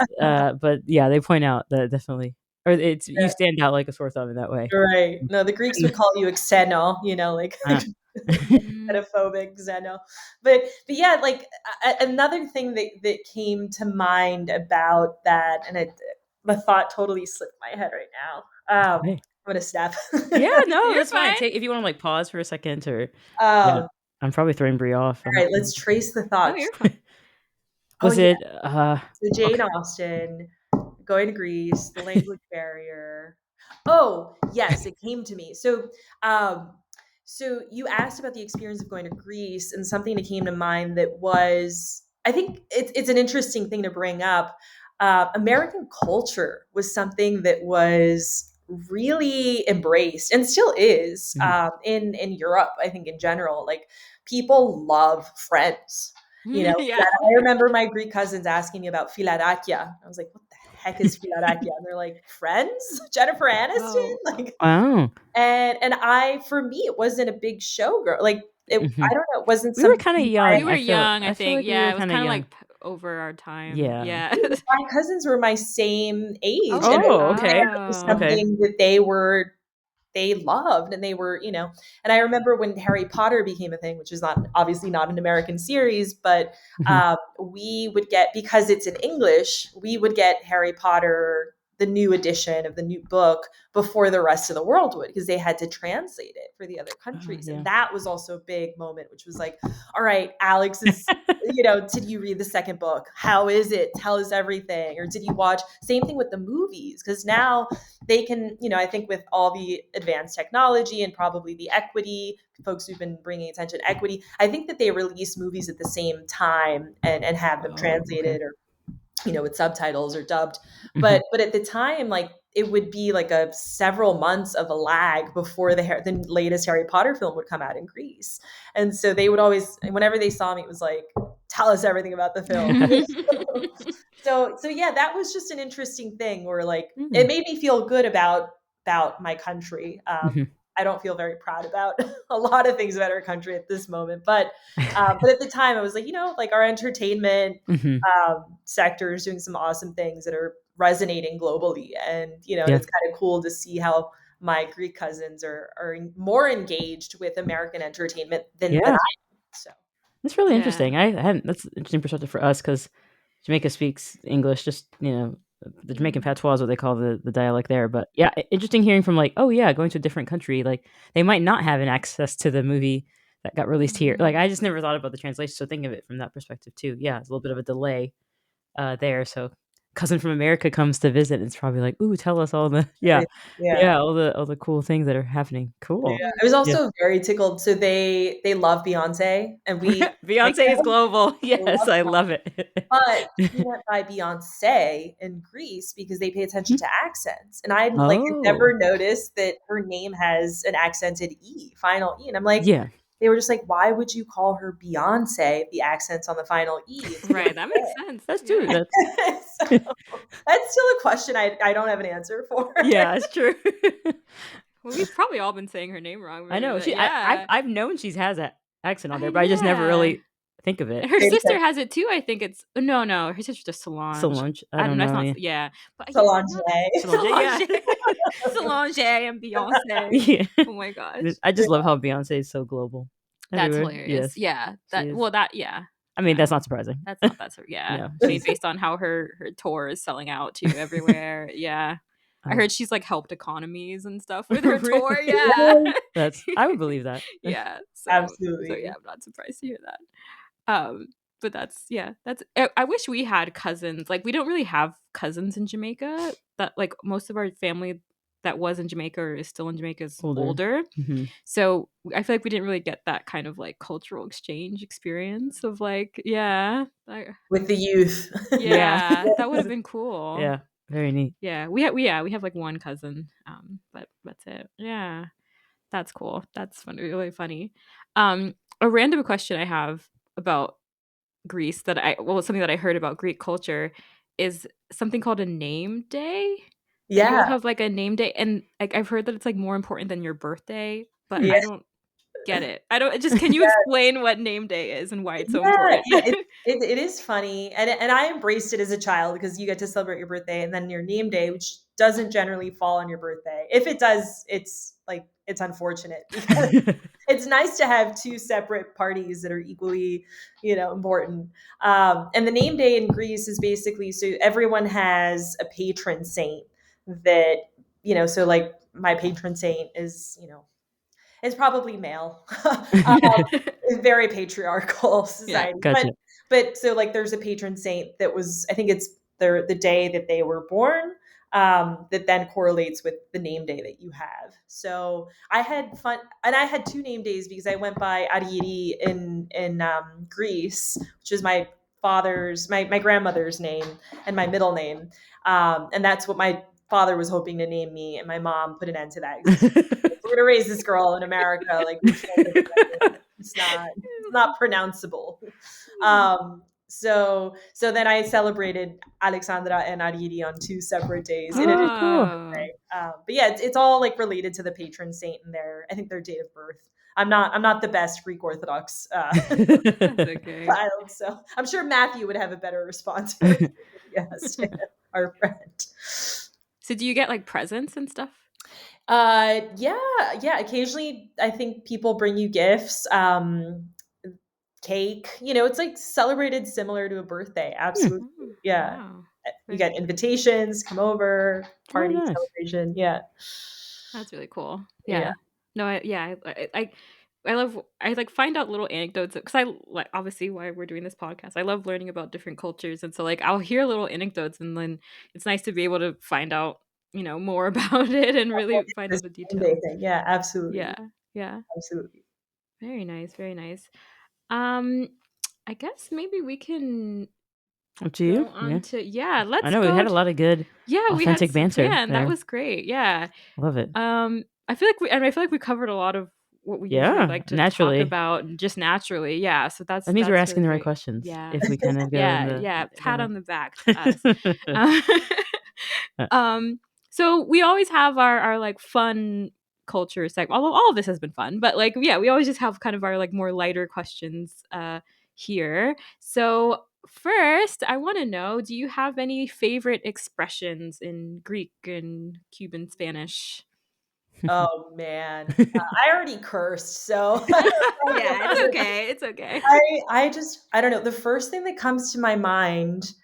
S1: yeah, they point out that definitely, or you stand out like a sore thumb in that way.
S2: Right. No, the Greeks would call you xeno, like xenophobic xeno. But yeah, like another thing that came to mind about that, and the thought totally slipped my head right now. I'm gonna snap.
S1: Yeah, no,
S3: You're
S1: that's fine.
S3: fine.
S1: If you want to like pause for a second, or I'm probably throwing Brie off.
S2: All right, let's trace the thoughts.
S3: Oh, you're fine.
S1: Was it
S2: so Jane Austen, going to Greece, the language barrier. Oh, yes, it came to me. So you asked about the experience of going to Greece, and something that came to mind that was, I think it's an interesting thing to bring up. American culture was something that was really embraced and still is in Europe. I think in general, like people love Friends.
S3: Yeah.
S2: I remember my Greek cousins asking me about Philarakia. I was like, what the heck is Philarakia? And they're like, Friends? Jennifer Aniston? Like,
S1: wow.
S2: And for me, it wasn't a big show, girl. Like, I don't know. It wasn't
S1: We were kind of young.
S3: We were young, I think.
S1: Like
S3: yeah, it was kind of like over our time.
S1: Yeah.
S3: Yeah.
S2: My cousins were my same age, and
S1: Oh, okay.
S2: it was
S1: Okay.
S2: something that they loved, and they were, and I remember when Harry Potter became a thing, which is obviously not an American series, but
S1: Mhm.
S2: we would get, because it's in English, we would get Harry Potter, the new edition of the new book, before the rest of the world would, because they had to translate it for the other countries.
S1: Yeah.
S2: And that was also a big moment, which was like, all right, Alex is, did you read the second book? How is it? Tell us everything. Or did you watch? Same thing with the movies, because now they can, I think with all the advanced technology and probably the equity, folks who've been bringing attention to equity, I think that they release movies at the same time and have them
S1: Oh, okay.
S2: translated or, with subtitles or dubbed.
S1: Mhm.
S2: But at the time, like, it would be like a several months of a lag before the latest Harry Potter film would come out in Greece. And so they would always, whenever they saw me, it was like, tell us everything about the film. So yeah, that was just an interesting thing where, like, it
S1: Mm.
S2: made me feel good about my country.
S1: Mhm.
S2: I don't feel very proud about a lot of things about our country at this moment, but at the time I was like, like, our entertainment
S1: Mhm.
S2: sector is doing some awesome things that are resonating globally, and and
S1: Yeah.
S2: it's kind of cool to see how my Greek cousins are more engaged with American entertainment than
S1: Yeah.
S2: I am. So
S1: That's really
S3: Yeah.
S1: interesting. I hadn't. That's an interesting perspective for us because Jamaica speaks English, just the Jamaican patois is what they call the dialect there. But yeah, interesting hearing from like, oh yeah, going to a different country, like they might not have an access to the movie that got released here. Like I just never thought about the translation. So think of it from that perspective too. Yeah, it's a little bit of a delay there. So cousin from America comes to visit, and it's probably like, ooh, tell us all the
S2: yeah.
S1: all the cool things that are happening.
S2: Yeah,
S1: Cool.
S2: I was
S1: Yeah.
S2: also very tickled. So they love Beyonce, and we
S1: Beyonce is global. Yes,
S2: love
S1: I
S2: Beyonce.
S1: love it.
S2: But he went by Beyonce in Greece because they pay attention to accents. And I had
S1: Oh,
S2: never noticed that her name has an accented E, final E. And I'm like,
S1: yeah.
S2: they were just like, why would you call her Beyonce if the accent's on the final E? It's
S3: Right. That makes sense.
S1: That's true.
S3: Yeah.
S1: That's
S2: Beyonce. So that's still a question I don't have an answer for.
S1: yeah, it's true.
S3: Well, we've probably all been saying her name wrong.
S1: I know.
S3: Yeah.
S1: I've known she's has that accent on there, but I just never
S3: Yeah.
S1: really think of it.
S3: Her
S2: Same
S3: sister
S2: thing.
S3: has it too. I think it's no. Her sister's just Solange.
S1: Solange. I
S3: I don't
S1: don't
S3: know. It's
S1: know.
S3: not.
S1: Yeah.
S3: Yeah, but yeah,
S2: Solange.
S3: no, that's
S1: Solange. Yeah.
S3: Solange and Beyonce.
S1: Yeah.
S3: Oh my gosh,
S1: I just love how Beyonce is so global.
S3: that's
S1: Everywhere.
S3: hilarious.
S1: Yes,
S3: Yeah,
S1: she is.
S3: yeah.
S1: I mean, that's not surprising.
S3: That's not that sort. Yeah,
S1: No,
S3: I mean,
S1: she's.
S3: based on how her tour is selling out to everywhere. Yeah, I heard she's like helped economies and stuff with her
S1: Really?
S3: tour. Yeah,
S1: I would believe that.
S3: yeah. So
S2: Absolutely.
S3: yeah, I'm not surprised to hear that. But that's I wish we had cousins. Like we don't really have cousins in Jamaica. That like most of our family that was in Jamaica or is still in Jamaica is older.
S1: Hmm.
S3: So I feel like we didn't really get that kind of like cultural exchange experience of like,
S2: With the youth.
S3: yeah, that would have been cool.
S1: Yeah, very neat.
S3: Yeah, we have like one cousin, but that's it. Yeah, that's cool. That's funny, really funny. A random question I have about Greece something that I heard about Greek culture is something called a name day. That you'll
S2: Yeah.
S3: have like a name day, and like I've heard that it's like more important than your birthday, but
S2: Yeah.
S3: I don't get it. I don't just can you explain what name day is and why it's so important?
S2: Yeah, it is funny, and I embraced it as a child because you get to celebrate your birthday and then your name day, which doesn't generally fall on your birthday. If it does, it's unfortunate because it's nice to have two separate parties that are equally, important. And the name day in Greece is basically so everyone has a patron saint that so like my patron saint is is probably male. Very patriarchal
S3: Yeah.
S2: society.
S1: Gotcha.
S2: But so like there's a patron saint that was I think it's the day that they were born that then correlates with the name day that you have. So I had fun, and I had two name days because I went by Ariri in Greece, which is my my grandmother's name and my middle name, and that's what my father was hoping to name me, and my mom put an end to that. We're gonna raise this girl in America, like we can't give her that name. It's not pronounceable. So then I celebrated Alexandra and Ariri on two separate days in addition.
S1: Oh, cool.
S3: Oh.
S2: But yeah, it's all like related to the patron saint and I think their date of birth. I'm not the best Greek Orthodox
S3: That's okay.
S2: child, so I'm sure Matthew would have a better response for this if he asked our friend.
S3: So do you get like presents and stuff?
S2: Yeah. Occasionally, I think people bring you gifts, cake. It's like celebrated similar to a birthday. Absolutely,
S3: Mm,
S2: yeah.
S3: wow.
S2: You
S3: Very
S2: get
S3: cool.
S2: invitations, come over,
S1: Oh,
S2: party,
S1: nice.
S2: celebration. Yeah,
S3: That's really cool.
S2: yeah.
S3: Yeah. No, I love I like find out little anecdotes because I like obviously why we're doing this podcast. I love learning about different cultures, and so like I'll hear little anecdotes, and then it's nice to be able to find out more about it and really find
S2: This
S3: out the
S2: Monday
S3: details.
S2: thing. Yeah, absolutely,
S3: Yeah, yeah,
S2: absolutely.
S3: very nice, very nice. Um, I guess maybe we can
S1: Up to
S3: go
S1: you.
S3: on
S1: Yeah.
S3: to
S1: I
S3: let's
S1: know we
S3: go.
S1: had a lot of good,
S3: Yeah, we had
S1: authentic banter
S3: man, that
S1: there.
S3: was great. Yeah.
S1: Love it.
S3: I feel like we covered a lot of what we usually
S1: Yeah,
S3: like to talk
S1: naturally.
S3: about just naturally. Yeah, so
S1: That means we're
S3: that's
S1: asking
S3: really
S1: the right
S3: great.
S1: questions.
S3: Yeah.
S1: If we kind of go in
S3: Yeah,
S1: the
S3: yeah, pat on the back to us.
S1: kind
S3: Uh,
S1: of.
S3: so we always have our like fun culture segment. Although all of this has been fun, but like yeah, we always just have kind of our like more lighter questions here. So first, I want to know, do you have any favorite expressions in Greek and Cuban Spanish?
S2: Oh man, I already cursed, so I don't
S3: Yeah, it's
S2: know.
S3: okay. It's okay.
S2: I don't know. The first thing that comes to my mind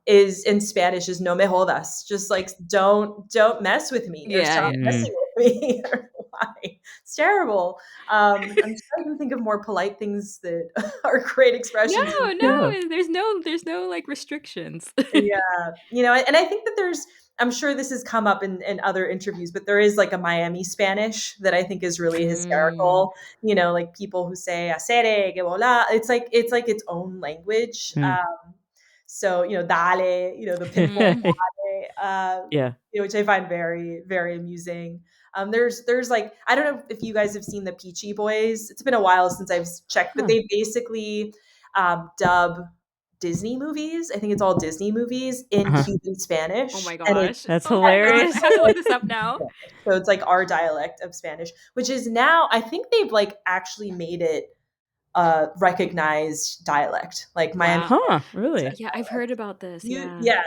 S2: is in Spanish is no me jodas. Just like don't mess with me or
S3: Yeah,
S2: stop
S3: yeah.
S1: Mm.
S2: messing with me. I don't know why. It's terrible. I'm trying to think of more polite things that are great
S3: No,
S2: expressions.
S1: Yeah.
S3: no, there's no like restrictions.
S2: Yeah, and I think that I'm sure this has come up in other interviews, but there is like a Miami Spanish that I think is really
S3: Mm.
S2: hysterical. Like people who say "hacer," que volar. It's like its own language.
S1: Mm.
S2: So dale, the pitbull dale,
S1: Yeah.
S2: which I find very very amusing. There's like I don't know if you guys have seen the Peachy Boys. It's been a while since I've checked, but
S1: Huh.
S2: they basically dub Disney movies. I think it's all Disney movies in
S1: Uh-huh.
S2: Cuban
S3: Oh
S2: Spanish,
S3: my
S2: and it's
S3: gosh.
S1: That's
S3: Oh my gosh. I
S1: hilarious.
S3: have to look this up now.
S2: so it's like our dialect of Spanish, which is now I think they've like actually made it a recognized dialect, like Miami.
S3: Wow.
S1: Huh, really?
S3: Yeah, I've heard about this. Yeah.
S2: Yeah.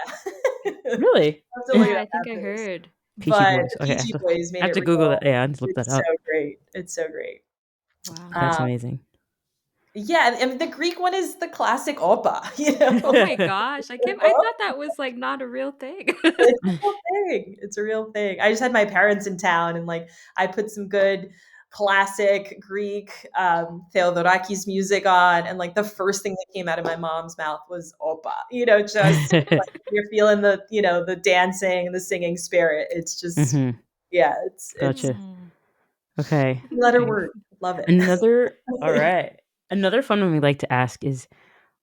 S1: Really?
S2: Have to look
S3: Yeah,
S2: it up
S3: I think I
S2: after this.
S3: heard.
S1: Peachy
S2: But
S1: Boys. Okay,
S2: Peachy Boys
S1: I
S2: made
S1: have
S2: it
S1: to Google that.
S2: real.
S1: Yeah, I just look that
S2: It's so
S1: up.
S2: great. It's so great.
S3: Wow.
S1: That's
S2: Um,
S1: amazing.
S2: yeah, and the Greek one is the classic Opa.
S3: Oh my gosh. I thought that was like not a real thing.
S2: It's a real thing. It's a real thing. I just had my parents in town, and like I put some good classic Greek Theodorakis music on, and like the first thing that came out of my mom's mouth was Opa. Just like you're feeling the dancing and the singing spirit. It's just
S1: Hmm.
S2: yeah, it's
S1: Gotcha.
S3: Mm.
S1: Okay.
S2: letter
S1: Okay.
S2: word. Love it.
S1: All right. Another fun one we like to ask is,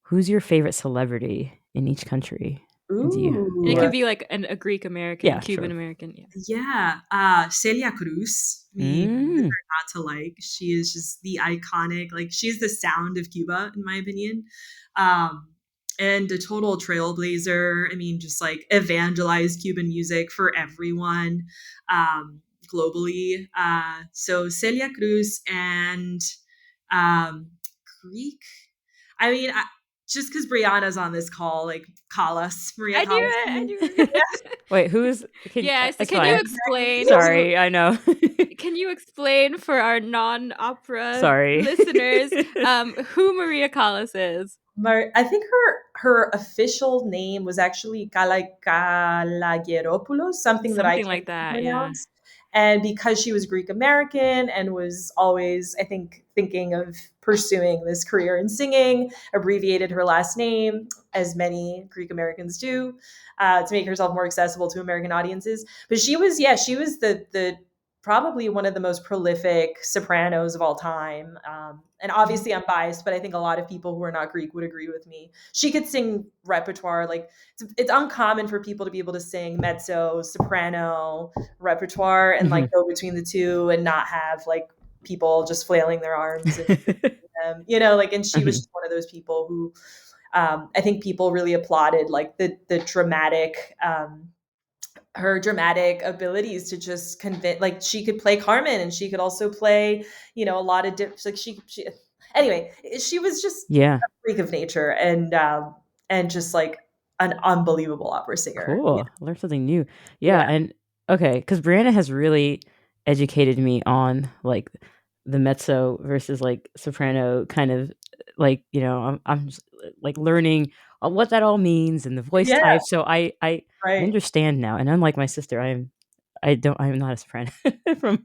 S1: who's your favorite celebrity in each country? And do you?
S3: And it
S2: Ooh.
S3: can
S1: Yeah.
S3: be like a Greek American,
S1: Yeah,
S3: Cuban
S1: sure.
S3: American. Yeah.
S2: Yeah, Celia Cruz. Who's
S1: Mm.
S2: not to like. She is just the iconic, like she's the sound of Cuba, in my opinion. Um, and a total trailblazer. I mean, just like evangelized Cuban music for everyone globally. So Celia Cruz and um, Greek. I mean, just because Brianna's on this call, like Callas, Maria
S3: I knew
S2: Callas.
S3: it. I knew it.
S1: Wait, who's?
S3: Yeah, so
S1: It's
S3: can you
S1: fine.
S3: explain
S1: Sorry, I know.
S3: can you explain for our non-opera
S1: Sorry.
S3: listeners who Maria Callas is?
S2: I think her official name was actually Kalageropoulos, something that I
S3: Something
S2: can't
S3: like that, yeah.
S2: pronounce. And because she was Greek American and was always, I think, thinking of pursuing this career in singing, abbreviated her last name, as many Greek Americans do, to make herself more accessible to American audiences. But she was the probably one of the most prolific sopranos of all time. And obviously, I'm biased, but I think a lot of people who are not Greek would agree with me. She could sing repertoire. Like it's uncommon for people to be able to sing mezzo, soprano repertoire, and like
S1: Mhm.
S2: go between the two and not have like people just flailing their arms and like. And she was
S1: Mhm.
S2: just one of those people who I think people really applauded like the dramatic her dramatic abilities to just convince, like she could play Carmen and she could also play, a lot of like anyway, she was just
S1: Yeah.
S2: a freak of nature, and just like an unbelievable opera singer.
S1: Cool. I learned something new. Yeah,
S2: Yeah.
S1: and okay, because Brianna has really educated me on like the mezzo versus like soprano kind of like, I'm just like learning what that all means and the voice
S2: Yeah,
S1: type. So I
S2: right.
S1: understand now. And unlike my sister, I'm not a soprano from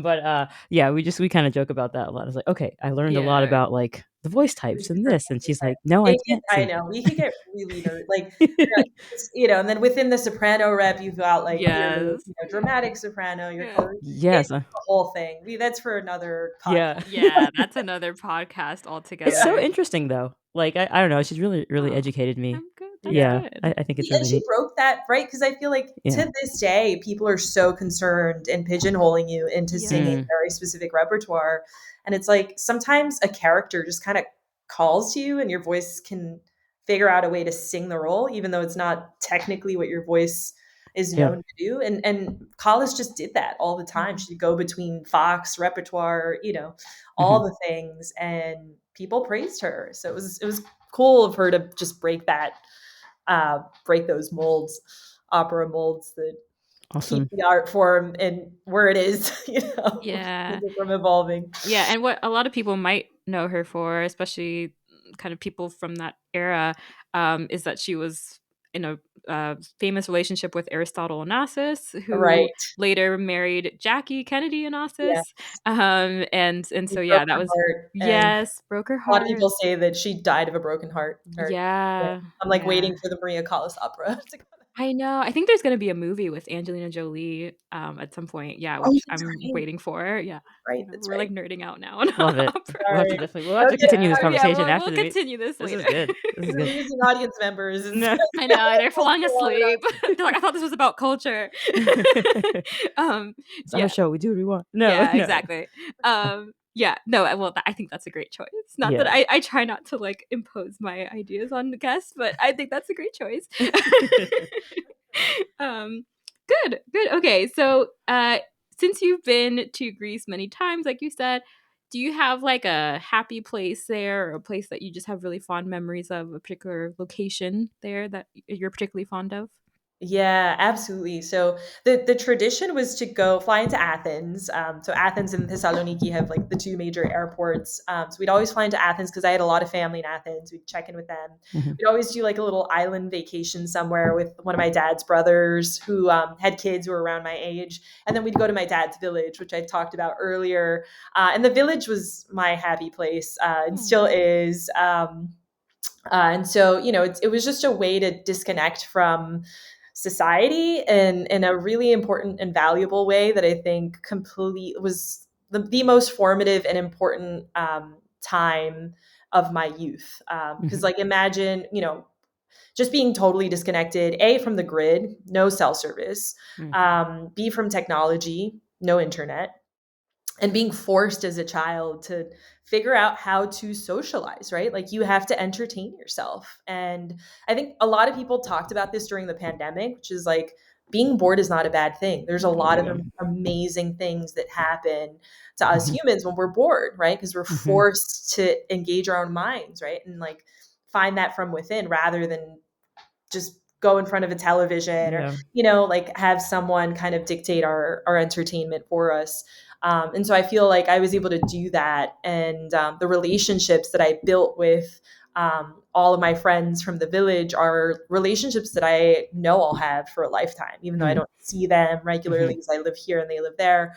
S1: but yeah, we kind of joke about that a lot. It's like, okay, I learned a lot
S3: Yeah.
S1: about like the voice types and this, and she's
S2: 100%.
S1: like, no, I can't
S2: I
S1: sing
S2: know, we could
S1: that.
S2: get really like, and then within the soprano rep, you've got like
S3: Yes.
S2: dramatic soprano, your
S3: Yeah.
S2: color, it's
S1: Yes.
S2: the whole thing. That's for another
S1: Yeah.
S2: podcast.
S3: Yeah, that's another podcast
S1: It's so
S3: altogether.
S1: interesting though. Like I don't know, she's really
S3: Oh,
S1: educated me.
S3: I'm good. That's
S2: Yeah.
S1: Yeah,
S3: good.
S1: I think it's
S2: And
S1: really
S2: she
S1: neat.
S2: broke that, right? Because I feel like
S1: Yeah.
S2: to this day, people are so concerned in pigeonholing you into singing
S1: Mm.
S2: very specific repertoire. And it's like sometimes a character just kind of calls to you and your voice can figure out a way to sing the role, even though it's not technically what your voice is
S1: Yeah.
S2: known to do. And Collis just did that all the time.
S3: Mhm.
S2: She'd go between Fox, repertoire, all
S1: Mhm.
S2: the things, and people praised her. So it was cool of her to just break those molds, opera molds that keep
S1: Awesome.
S2: the art form and where it is,
S3: Yeah.
S2: keep it from evolving.
S3: Yeah, and what a lot of people might know her for, especially kind of people from that era, is that she was in a famous relationship with Aristotle Onassis, who
S2: Right.
S3: later married Jackie Kennedy
S2: Yeah.
S3: Onassis. And
S2: He
S3: so
S2: broke
S3: yeah, that
S2: her
S3: was
S2: heart, and
S3: yes, broke her
S2: a lot of
S3: heart.
S2: people say that she died of a broken heart. Yeah.
S3: Yeah,
S2: I'm like
S3: yeah.
S2: waiting for the Maria Callas opera to come.
S3: I know. I think there's gonna be a movie with Angelina Jolie at some point. Yeah,
S2: Oh,
S3: which
S2: that's
S3: I'm
S2: right.
S3: waiting for. Yeah,
S2: Right,
S3: yeah.
S2: that's
S3: We're
S2: right.
S3: like nerding out now on
S1: Love it.
S3: opera.
S2: Sorry.
S1: We'll have to
S2: Okay,
S1: continue this
S3: Yeah,
S1: conversation
S3: we'll
S1: after
S3: we'll
S1: the meet.
S3: continue this
S1: This is
S3: later.
S1: good. This is
S2: we're
S1: good.
S2: losing audience members. It's
S1: No.
S3: I know they're
S2: it's
S3: falling
S2: been long enough.
S3: asleep. They're like, I thought this was about culture. um,
S1: It's our
S3: yeah,
S1: show. We do what we want. No,
S3: yeah,
S1: no.
S3: exactly. Yeah, no, well, I think that's a great choice. Not that
S1: Yeah.
S3: I try not to like impose my ideas on the guests, but I think that's a great choice. um, good. Okay, so since you've been to Greece many times, like you said, do you have like a happy place there, or a place that you just have really fond memories of, a particular location there that you're particularly fond of?
S2: Yeah, absolutely. So the tradition was to go fly into Athens. So Athens and Thessaloniki have like the two major airports. So we'd always fly into Athens because I had a lot of family in Athens. We'd check in with them.
S1: Mhm.
S2: We'd always do like a little island vacation somewhere with one of my dad's brothers who had kids who were around my age. And then we'd go to my dad's village, which I talked about earlier. And the village was my happy place and
S3: Hmm.
S2: still is. And so, it was just a way to disconnect from society in a really important and valuable way that I think complete was the most formative and important time of my youth. Because,
S1: Mhm.
S2: like, imagine, just being totally disconnected, A, from the grid, no cell service,
S1: Mm.
S2: B, from technology, no internet, and being forced as a child to figure out how to socialize, right? Like you have to entertain yourself. And I think a lot of people talked about this during the pandemic, which is like being bored is not a bad thing. There's a lot of
S1: Yeah.
S2: amazing things that happen to us
S1: Mhm.
S2: humans when we're bored, right? Because we're
S1: Mhm.
S2: forced to engage our own minds, right? And like find that from within rather than just go in front of a television or
S1: Yeah.
S2: like have someone kind of dictate our entertainment for us. And so I feel like I was able to do that, and the relationships that I built with all of my friends from the village are relationships that I know I'll have for a lifetime, even though I
S1: Mm.
S2: don't see them regularly
S1: Mhm.
S2: because I live here and they live there.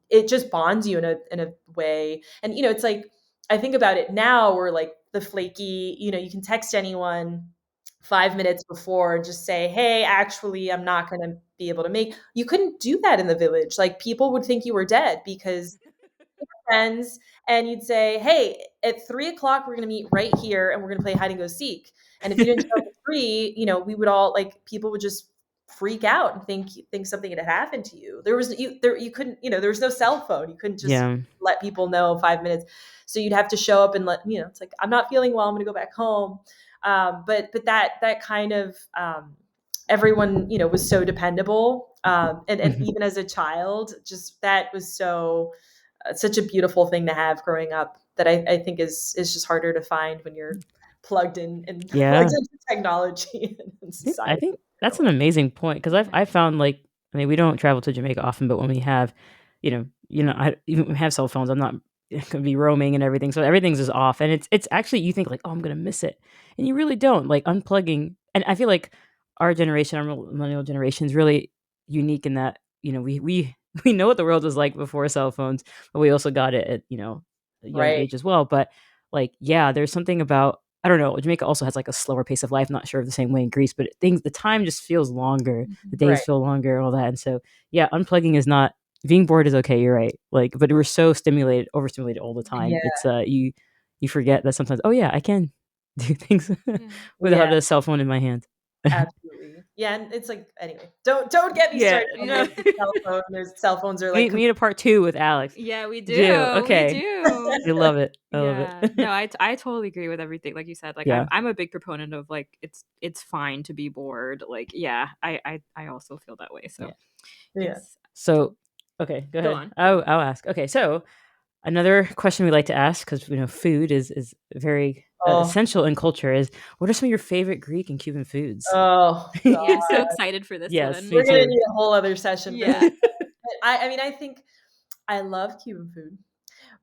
S2: It just bonds you in a way, and it's like I think about it now, where like the flaky, you can text anyone 5 minutes before and just say, hey, actually, I'm not going to be able to make. You couldn't do that in the village. Like people would think you were dead because friends, and you'd say, hey, at 3 o'clock, we're going to meet right here and we're going to play hide and go seek. And if you didn't show up at three, we would all like people would just freak out and think something had happened to you. You couldn't, there was no cell phone. You couldn't just
S1: Yeah.
S2: let people know 5 minutes. So you'd have to show up and it's like, I'm not feeling well. I'm going to go back home. But that kind of everyone, was so dependable. And even as a child, just that was such a beautiful thing to have growing up that I think is just harder to find when you're plugged in and
S1: Yeah.
S2: plugged into technology and
S1: I
S2: society.
S1: think that's an amazing point because I found like I mean we don't travel to Jamaica often, but when we have, I even when we have cell phones. I'm not gonna be roaming and everything, so everything's just off, and it's actually you think like oh I'm gonna miss it, and you really don't like unplugging. And I feel like our generation, our millennial generation, is really unique in that we we know what the world was like before cell phones, but we also got it at a young
S2: Right.
S1: age as well. But like yeah, there's something about I don't know. Jamaica also has like a slower pace of life. Not sure of the same way in Greece, but the time just feels longer. The days
S2: Right.
S1: feel longer, all that. And so, yeah, unplugging is not being bored is okay. You're right. Like, but we're so stimulated, overstimulated all the time.
S2: Yeah.
S1: It's you forget that sometimes. Oh yeah, I can do things
S3: Yeah.
S1: without
S2: Yeah.
S1: a cell phone in my hand.
S2: Absolutely. Yeah, and it's like anyway, don't get me
S1: Yeah,
S2: started on
S1: no.
S2: the cell phone. There's cell phones are like
S1: We need a part 2 with Alex.
S3: Yeah, we
S1: Do
S3: do. We
S1: okay.
S3: do.
S1: I love it. I love it.
S3: Yeah. No, I totally agree with everything. Like you said, like
S1: Yeah.
S3: I'm a big proponent of like it's fine to be bored. Like, yeah, I also feel that way. So
S2: Yeah.
S3: yes.
S1: So, okay, go
S3: Go
S1: ahead.
S3: on.
S1: I'll ask. Okay, so another question we like to ask because food is very
S2: Oh,
S1: essential in culture. Is what are some of your favorite Greek and Cuban foods?
S2: oh
S3: Yeah,
S2: god.
S3: so excited for this
S1: Yes,
S3: one.
S1: me
S2: We're gonna
S1: too.
S2: need a whole other session for
S3: Yeah.
S2: this. But I mean, I think I love Cuban food.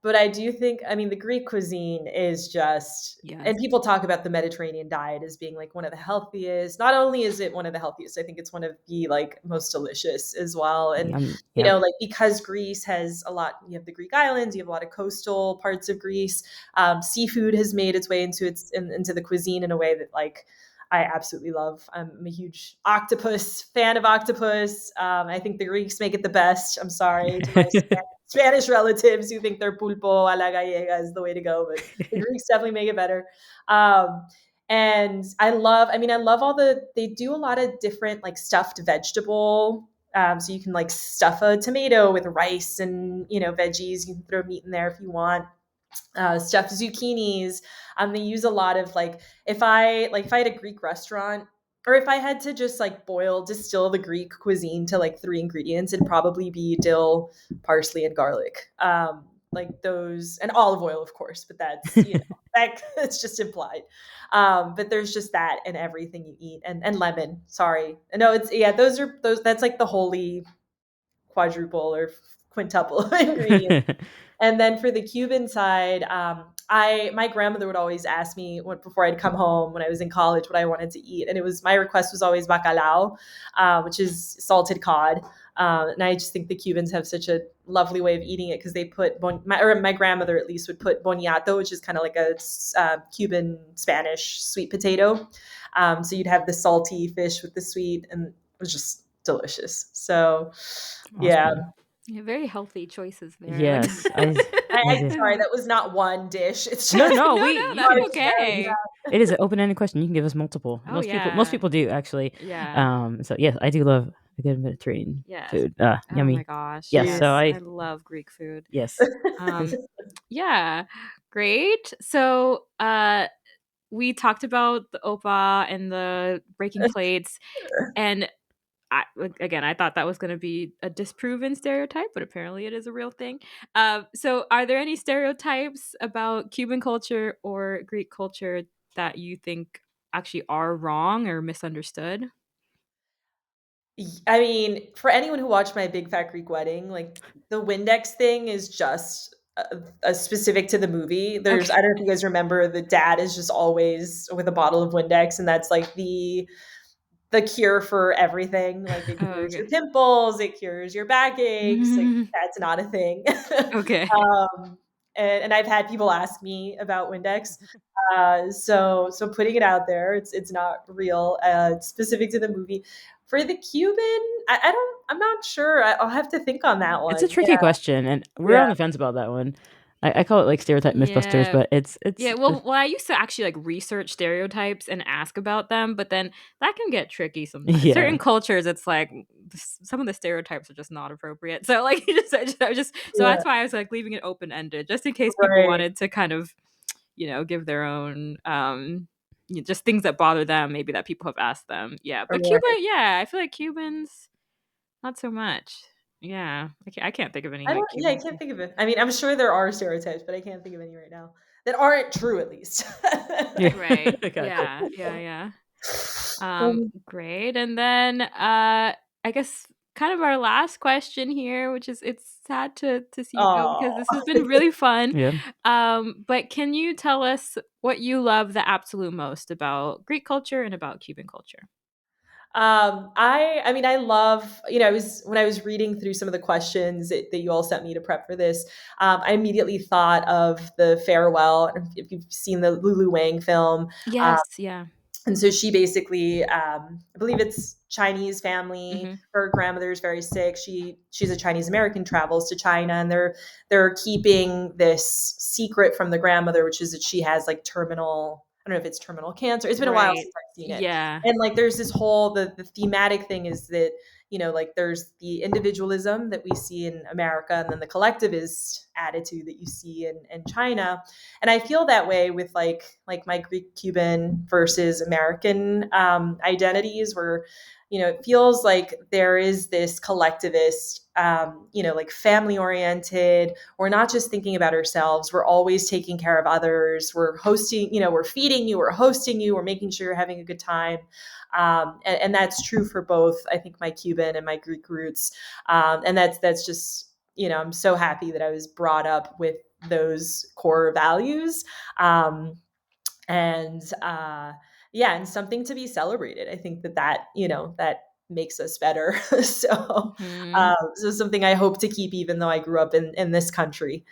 S2: But I do think, I mean, the Greek cuisine is just,
S3: Yes.
S2: and people talk about the Mediterranean diet as being like one of the healthiest. Not only is it one of the healthiest, I think it's one of the like most delicious as well. And,
S1: Yep.
S2: like because Greece has a lot, you have the Greek islands, you have a lot of coastal parts of Greece. Seafood has made its way into the cuisine in a way that like, I absolutely love. I'm a huge octopus fan of octopus. I think the Greeks make it the best. I'm sorry to my Spanish relatives who think their pulpo a la gallega is the way to go, but the Greeks definitely make it better. Um, and I love they do a lot of different like stuffed vegetable. So you can like stuff a tomato with rice and, veggies. You can throw meat in there if you want. Stuffed zucchinis. They use a lot of like if I had a Greek restaurant or if I had to just like distill the Greek cuisine to like 3 ingredients, it'd probably be dill, parsley, and garlic. Like those and olive oil, of course, but that's that's just implied. But there's just that in everything you eat, and lemon. Sorry, no, it's those. That's like the holy quadruple or quintuple ingredient. And then for the Cuban side, my grandmother would always ask me before I'd come home when I was in college what I wanted to eat, and my request was always bacalao, which is salted cod. And I just think the Cubans have such a lovely way of eating it because they put my grandmother at least would put boniato, which is kind of like a Cuban Spanish sweet potato. So you'd have the salty fish with the sweet, and it was just delicious. So, yeah.
S1: Awesome.
S3: Yeah, very healthy choices there.
S1: Yes,
S3: Like,
S2: Sorry, that was not one dish. It's just
S1: no,
S3: no, that's okay.
S1: It is an open-ended question. You can give us multiple.
S3: Oh,
S1: Most people do actually.
S3: Yeah.
S1: So yes, I do love a good Mediterranean
S3: Yes.
S1: food.
S3: Oh
S1: Yummy.
S3: my gosh.
S1: Yes,
S3: Yes.
S1: so
S3: I
S1: I
S3: love Greek food.
S1: yes.
S3: Yeah. Great. So we talked about the opa and the breaking plates, and I thought that was going to be a disproven stereotype, but apparently it is a real thing. So are there any stereotypes about Cuban culture or Greek culture that you think actually are wrong or misunderstood?
S2: I mean, for anyone who watched my Big Fat Greek Wedding, like the Windex thing is just a specific to the movie. There's,
S3: Okay.
S2: I don't know if you guys remember, the dad is just always with a bottle of Windex, and that's like the cure for everything. Like it
S3: Oh,
S2: cures your
S3: okay.
S2: pimples, it cures your backaches. Like that's not a thing.
S3: Okay.
S2: And I've had people ask me about Windex. So putting it out there, it's not real. It's specific to the movie. For the Cuban, I'm not sure. I'll have to think on that
S1: It's a
S2: one.
S1: tricky question, and we're
S2: Yeah,
S1: on the fence about that one. I call it like stereotype mythbusters,
S3: Yeah.
S1: but it's
S3: Yeah, well, I used to actually like research stereotypes and ask about them, but then that can get tricky sometimes.
S1: yeah.
S3: Certain cultures, it's like some of the stereotypes are just not appropriate. So like, so
S2: yeah,
S3: that's why I was like leaving it open ended, just in case people
S2: right.
S3: wanted to kind of, give their own just things that bother them, maybe that people have asked them. Yeah, but Cuba,
S2: Right.
S3: yeah, I feel like Cubans not so much. Yeah, I can't think of any
S2: I
S3: like
S2: don't. Yeah, I
S3: Cuban.
S2: can't think of it. I mean, I'm sure there are stereotypes, but I can't think of any right now that aren't true, at least.
S1: Yeah.
S3: Right.
S1: Gotcha.
S3: Yeah. Yeah. Yeah.
S2: Um,
S3: Great. And then I guess kind of our last question here, which is it's sad to see you go because
S2: oh.
S3: this has been really fun.
S1: Yeah.
S3: But can you tell us what you love the absolute most about Greek culture and about Cuban culture?
S2: I mean, I love, I was, when I was reading through some of the questions that you all sent me to prep for this, I immediately thought of the farewell. If you've seen the Lulu Wang film,
S3: Yes, yeah.
S2: and so she basically, I believe it's Chinese family.
S3: Mhm.
S2: Her grandmother's very sick. She's a Chinese American, travels to China, and they're keeping this secret from the grandmother, which is that she has like terminal. I don't know if it's terminal cancer. It's been a while
S3: Right.
S2: since I've seen it.
S3: Yeah.
S2: And like there's this whole the thematic thing is that like there's the individualism that we see in America, and then the collectivist attitude that you see in China. And I feel that way with like my Greek Cuban versus American identities, where it feels like there is this collectivist, like family oriented. We're not just thinking about ourselves. We're always taking care of others. We're hosting, we're feeding you, we're hosting you, we're making sure you're having a good time. And that's true for both, I think, my Cuban and my Greek roots. And that's just, I'm so happy that I was brought up with those core values. And yeah, and something to be celebrated. I think that makes us better. So,
S3: Mhm.
S2: so something I hope to keep, even though I grew up in this country,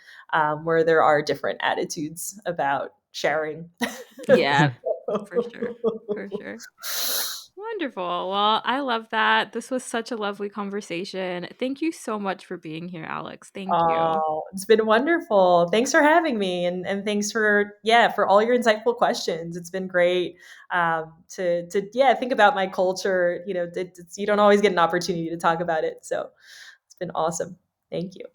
S2: where there are different attitudes about sharing.
S3: Yeah, for sure. For sure. Wonderful. Well, I love that. This was such a lovely conversation. Thank you so much for being here, Alex. Thank you.
S2: Oh, it's been wonderful. Thanks for having me, and thanks for all your insightful questions. It's been great to think about my culture. You don't always get an opportunity to talk about it, so it's been awesome. Thank you.